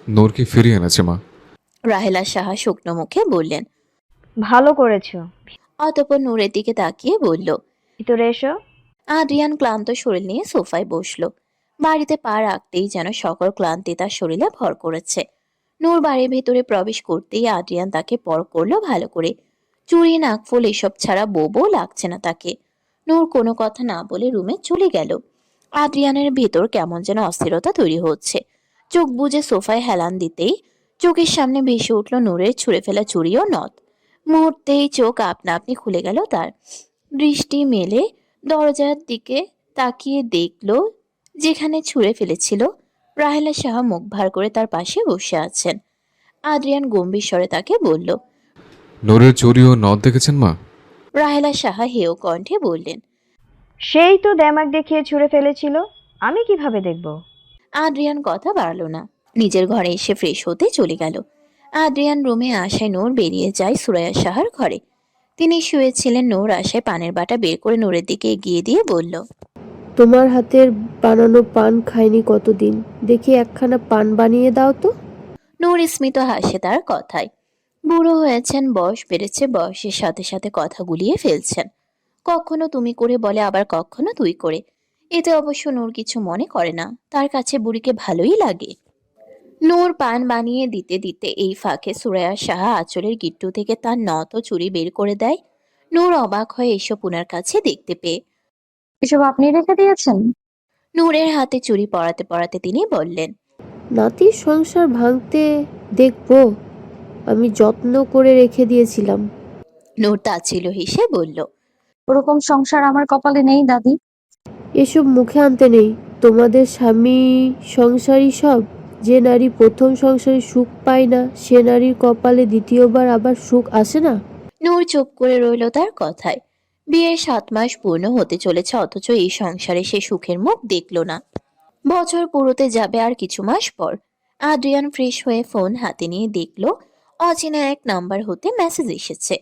নূরকে ফিরিয়ে এনেছে মা। রাহেলা সাহা শুকনো মুখে বললেন। ভালো করেছো। অতঃপর নূরের দিকে তাকিয়ে বলল, ভিতরে এসো। আদ্রিয়ান ক্লান্ত শরীর নিয়ে সোফায় বসলো। বাড়িতে পা রাখতেই যেন সকল ক্লান্তি তার শরীরে ভর করেছে। নূর বাড়ির ভেতরে প্রবেশ করতেই আদ্রিয়ান তাকে পর করলো ভালো করে। চুড়ি নাকফুল এসব ছাড়া বউ লাগছে না তাকে। নূর কোনো কথা না বলে রুমে চলে গেল। আদ্রিয়ানের ভেতর কেমন যেন অস্থিরতা তৈরি হচ্ছে। চোখ বুজে সোফায় হেলান দিতেই চোখের সামনে ভেসে উঠল নূরের ছুঁড়ে ফেলা চুড়ি ও নথ। মুহূর্তেই চোখ আপনা আপনি খুলে গেল তার। দৃষ্টি মেলে দরজার দিকে তাকিয়ে দেখল যেখানে ছুঁড়ে ফেলেছিল রাহেলা সাহা মুখ ভার করে তার পাশে বসে আছেন। আদ্রিয়ান গম্ভীর স্বরে তাকে বলল। নূরের চুরি ও নথ দেখেছেন মা? রাহেলা সাহা হেয় কণ্ঠে বললেন। সেই তো দেমাক দেখিয়ে ছুঁড়ে ফেলেছিল, আমি কিভাবে দেখব? আদ্রিয়ান কথা বাড়ল না, নিজের ঘরে এসে ফ্রেশ হতে চলে গেল। আদ্রিয়ান রুমে আসায় নূর বেরিয়ে যায় সুরাইয়া সাহার ঘরে। তিনি শুয়েছিলেন। নূর আসায় পানের বাটা বের করে নূরের দিকে এগিয়ে দিয়ে বলল, তোমার হাতের বানানো পান খাইনি কতদিন, দেখি একখানা পান বানিয়ে দাও তো। নূর স্মিত হাসে তার কথায়। বুড়ো হয়েছেন, বয়স বেড়েছে, বয়সের সাথে সাথে কথা গুলিয়ে ফেলছেন। কখনো তুমি করে বলে, আবার কখনো তুই করে। এতে অবশ্য নূর কিছু মনে করে না, তার কাছে বুড়িকে ভালোই লাগে। নূর পান বানিয়ে দিতে দিতে এই ফাঁকে সুরাইয়া সাহা আঁচলের গিট্টু থেকে তার নথ ও চুড়ি বের করে দেয়। নূর অবাক হয়ে এসব উনার কাছে দেখতে পেয়ে। এসব আপনি রেখে দিয়েছেন? নূরের হাতে চুড়ি পরাতে পরাতে তিনি বললেন, নাতির সংসার ভাঙতে দেখবো? আমি যত্ন করে রেখে দিয়েছিলাম। নূর তাচ্ছিল্য হেসে বলল, ওরকম সংসার আমার কপালে নেই দাদি। এসব মুখে আনতে নেই। তোমাদের স্বামী সংসারই সব। যে নারী প্রথম সংসারে সুখ পায় না, সে নারীর কপালে দ্বিতীয়বার আবার সুখ আসে না। নূর চুপ করে রইল তার কথায়। বিয়ের 7 মাস পূর্ণ হতে চলেছে, অথচ এই সংসারে সে সুখের মুখ দেখল না। বছর পুরোতে যাবে আর কিছু মাস পর। আদ্রিয়ান ফ্রেশ হয়ে ফোন হাতে নিয়ে দেখল অচেনা এক নাম্বার হতে মেসেজ এসেছে।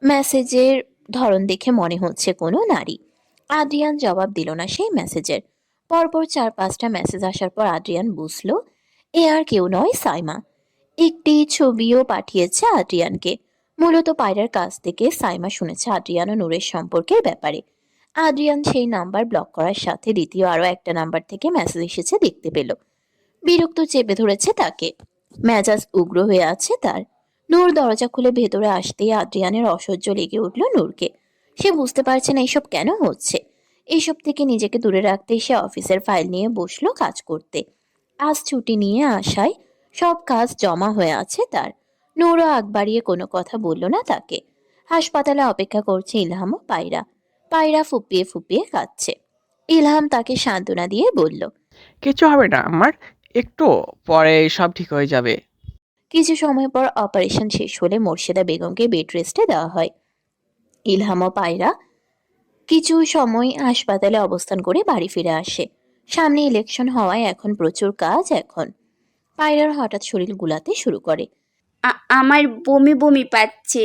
মেসেজের ধরন দেখে মনে হচ্ছে কোনো নারী। আদ্রিয়ান জবাব দিল না সেই মেসেজের। পরপর 4-5টা মেসেজ আসার পর আদ্রিয়ান বুঝলো এ আর কেউ নয়, সাইমা। একটি ছবিও পাঠিয়েছে আদ্রিয়ানকে। মূলত পায়রার কাছ থেকে সাইমা শুনেছে আদ্রিয়ান ও নূরের সম্পর্কের ব্যাপারে। আদ্রিয়ান সেই নাম্বার ব্লক করার সাথে দ্বিতীয় আরো একটা নাম্বার থেকে মেসেজ এসেছে দেখতে পেল। বিরক্ত চেপে ধরেছে তাকে। মেজাজ উগ্র হয়ে আছে তার। নূর দরজা খুলে ভেতরে আসতেই আদ্রিয়ানের অসহ্য লেগে উঠল নূরকে। সে বুঝতে পারছে না এসব কেন হচ্ছে। এইসব থেকে নিজেকে দূরে রাখতেই সে অফিসের ফাইল নিয়ে বসলো কাজ করতে। আজ ছুটি নিয়ে আসায় সব কাজ জমা হয়ে আছে তার। নূরও আগ বাড়িয়ে কোনো কথা বলল না তাকে। হাসপাতালে অপেক্ষা করছে ইলহাম ও পায়রা। পায়রা ফুপিয়ে ফুপিয়ে কাঁদছে। ইলহাম তাকে সান্ত্বনা দিয়ে বলল, কিছু হবে না আমার, একটু পরে সব ঠিক হয়ে যাবে। কিছু সময় পর অপারেশন শেষ হলে মোর্শেদা বেগমকে বেড রেস্টে দেওয়া হয়। ইলহাম ও পায়রা কিছু সময় হাসপাতালে অবস্থান করে বাড়ি ফিরে আসে। সামনে ইলেকশন হওয়ায় এখন প্রচুর কাজ। এখন পায়রার হঠাৎ শরীর গুলাতে শুরু করে। আমার বমি বমি পাচ্ছে।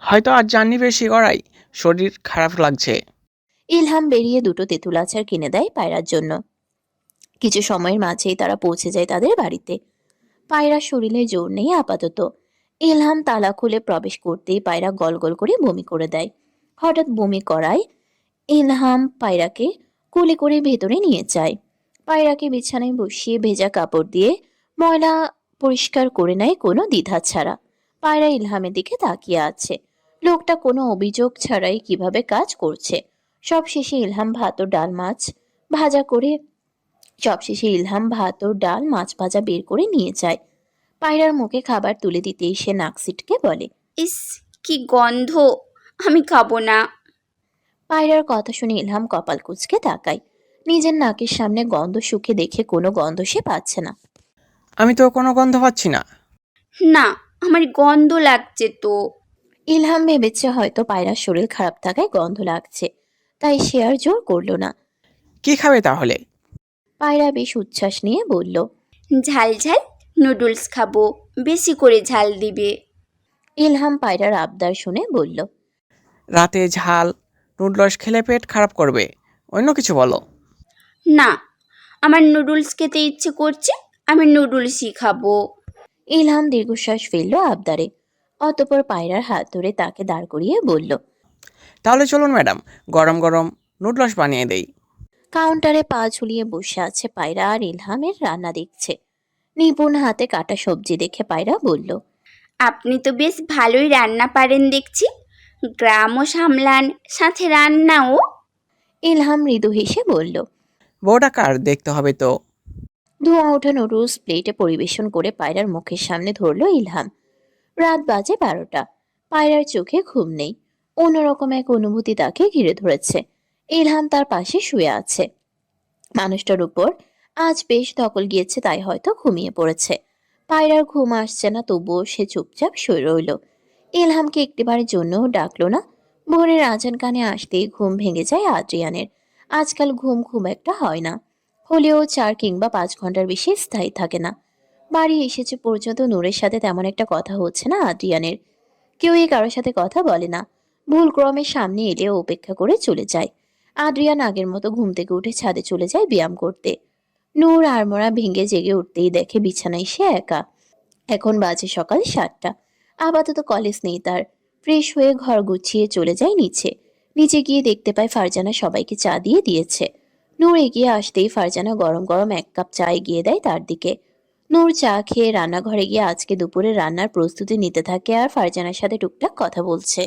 হয়তো আজ জার্নি বেশি করাই, শরীর খারাপ লাগছে। ইলহাম বেরিয়ে 2টো তেঁতুল আচার কিনে দেয় পায়রার জন্য। কিছু সময়ের মাঝেই তারা পৌঁছে যায় তাদের বাড়িতে। পায়রার শরীরে জোর নেই আপাতত। ইলহাম তালা খুলে প্রবেশ করতেই পায়রা গল গল করে বমি করে দেয়। হঠাৎ বমি করায় ইলহাম পায়রাকে কোলে করে ভেতরে নিয়ে যায়। পায়রাকে বিছানায় বসিয়ে ভেজা কাপড় দিয়ে ময়লা পরিষ্কার করে নেয় কোনো দ্বিধা ছাড়া। পায়রা ইলহামের দিকে তাকিয়ে আছে। লোকটা কোনো অভিযোগ ছাড়াই কিভাবে কাজ করছে। সবশেষে ইলহাম ভাত ও ডাল মাছ ভাজা করে সবশেষে ইলহাম ভাত ও ডাল মাছ ভাজা বের করে নিয়ে যায়। পায়রার মুখে খাবার তুলে দিতেই সে নাক সিটকে বলে, ইস, কি গন্ধ! আমি খাবো না। পায়রার কথা শুনে ইলহাম কপাল কুঁচকে তাকায়। নিজের নাকের সামনে গন্ধ শুকে দেখে কোনো গন্ধ সে পাচ্ছে না। আমি তো কোনো গন্ধ পাচ্ছি না। না, আমার গন্ধ লাগছে তো। ইলহাম ভেবেছে হয়তো পায়রার শরীর খারাপ থাকায় গন্ধ লাগছে, তাই সে আর জোর করলো না। কি খাবে তাহলে? পায়রা বেশ উচ্ছ্বাস নিয়ে বলল, ঝাল ঝাল নুডলস খাবো, বেশি করে ঝাল দিবে। ইলহাম পায়রার আবদার শুনে বলল, রাতে ঝাল নুডলস খেলে পেট খারাপ করবে, অন্য কিছু বলো। না, আমার নুডলস খেতে ইচ্ছে করছে, আমি নুডলসই খাবো। ইলহাম দীর্ঘশ্বাস ফেলল আবদারে। অতঃপর পায়রার হাত ধরে তাকে দাঁড় করিয়ে বলল, তাহলে চলুন ম্যাডাম, গরম গরম নুডলস বানিয়ে দেই। কাউন্টারে পা ঝুলিয়ে বসে আছে পায়রা আর ইলহামের রান্না দেখছে। নিপুণ হাতে কাটা সবজি দেখে পায়রা বলল, আপনি তো বেশ ভালোই রান্না পারেন দেখছি। গ্রামও সামলান, সাথে রান্নাও। ইলহাম মৃদু হেসে বলল। বউটা কার দেখতে হবে তো। ধোঁয়া ওঠা নুডলস প্লেটে পরিবেশন করে পায়রার মুখের সামনে ধরল ইলহাম। রাত বাজে 12টা। পায়রার চোখে ঘুম নেই। অন্যরকম এক অনুভূতি তাকে ঘিরে ধরেছে। ইলহাম তার পাশে শুয়ে আছে। মানুষটার উপর আজ বেশ দখল গিয়েছে, তাই হয়তো ঘুমিয়ে পড়েছে। পায়রার ঘুম আসছে না, তবুও সে চুপচাপ শুয়ে রইল। ইলহামকে একটিবারের জন্যও ডাকলো না। ভোরের আজান কানে আসতেই ঘুম ভেঙে যায় আদ্রিয়ানের। আজকাল ঘুম খুব একটা হয় না, হলেও 4 কিংবা 5 ঘন্টার বেশি স্থায়ী থাকে না। বাড়ি এসেছে পর্যন্ত নূরের সাথে তেমন একটা কথা হচ্ছে না আদ্রিয়ানের। কেউই কারোর সাথে কথা বলে না। ভুল ক্রমে সামনে এলেও উপেক্ষা করে চলে যায়। আদ্রিয়ান আগের মতো ঘুম থেকে উঠে ছাদে চলে যায় ব্যায়াম করতে। নূর আড়মোড়া ভেঙে জেগে উঠতেই দেখে বিছানায় সে একা। এখন বাজে সকাল 7টা। আপাতত কলেজ নেই তার। ফ্রেশ হয়ে ঘর গুছিয়ে চলে যায় নিচে। নিচে গিয়ে দেখতে পায় ফারজানা সবাইকে চা দিয়ে দিয়েছে। নূর এগিয়ে আসতেই ফারজানা গরম গরম 1 কাপ চা এগিয়ে দেয় তার দিকে। নূর চা খেয়ে রান্নাঘরে গিয়ে আজকে দুপুরে রান্নার প্রস্তুতি নিতে থাকে আর ফারজানার সাথে টুকটাক কথা বলছে।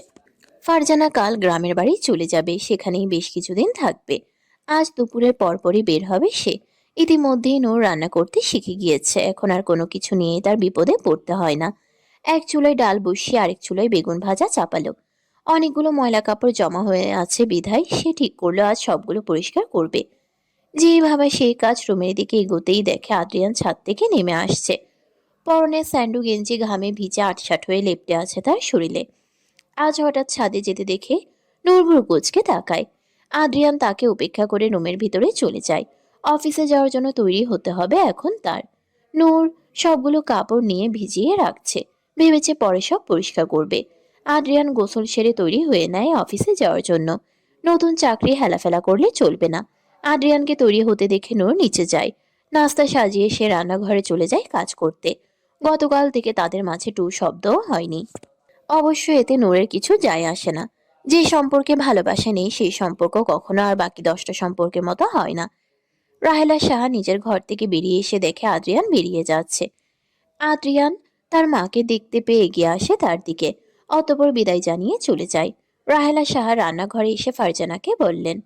ফারজানা কাল গ্রামের বাড়ি চলে যাবে, সেখানেই বেশ কিছুদিন থাকবে। আজ দুপুরের পরপরই বের হবে সে। ইতিমধ্যেই নূর রান্না করতে শিখে গিয়েছে, এখন আর কোনো কিছু নিয়ে তার বিপদে পড়তে হয় না। এক চুলায় ডাল বসিয়ে আরেক চুলায় বেগুন ভাজা চাপালো। অনেকগুলো ময়লা কাপড় জমা হয়ে আছে বিধায় সে ঠিক করলো আজ সবগুলো পরিষ্কার করবে। যেভাবে সেই কাজ রুমের দিকে এগোতেই দেখে আদ্রিয়ান ছাদ থেকে নেমে আসছে। পরনে স্যান্ডো গেঞ্জি ঘামে ভিজে আটসাট হয়ে লেপ্টে আছে তার শরীরে। আজ হঠাৎ ছাদে যেতে দেখে নূর ভ্রু কুঁচকে তাকায়। আদ্রিয়ান তাকে উপেক্ষা করে রুমের ভিতরে চলে যায়। অফিসে যাওয়ার জন্য তৈরি হতে হবে এখন তার। নূর সবগুলো কাপড় নিয়ে ভিজিয়ে রাখছে, ভেবেছে পরে সব পরিষ্কার করবে। আদ্রিয়ান গোসল সেরে তৈরি হয়ে নেয় অফিসে যাওয়ার জন্য। নতুন চাকরি হেলাফেলা করলে চলবে না। আদ্রিয়ানকে তৈরি হতে দেখে নূর নিচে যায়। নাস্তা সাজিয়ে সে রান্নাঘরে চলে যায় কাজ করতে। গতকাল থেকে তাদের মাঝে টু শব্দও হয়নি। অবশ্য এতে নূরের কিছু যায় আসে না। যে সম্পর্কে ভালোবাসা নেই সেই সম্পর্ক কখনো আর বাকি 10টা সম্পর্কের মতো হয় না। রাহেলা সাহা নিজের ঘর থেকে বেরিয়ে এসে দেখে আদ্রিয়ান বেরিয়ে যাচ্ছে। আদ্রিয়ান তার মাকে দেখতে পেয়ে এগিয়ে আসে তার দিকে, অতঃপর বিদায় জানিয়ে চলে যায়। রাহেলা সাহা রান্নাঘরে এসে ফারজানাকে বললেন,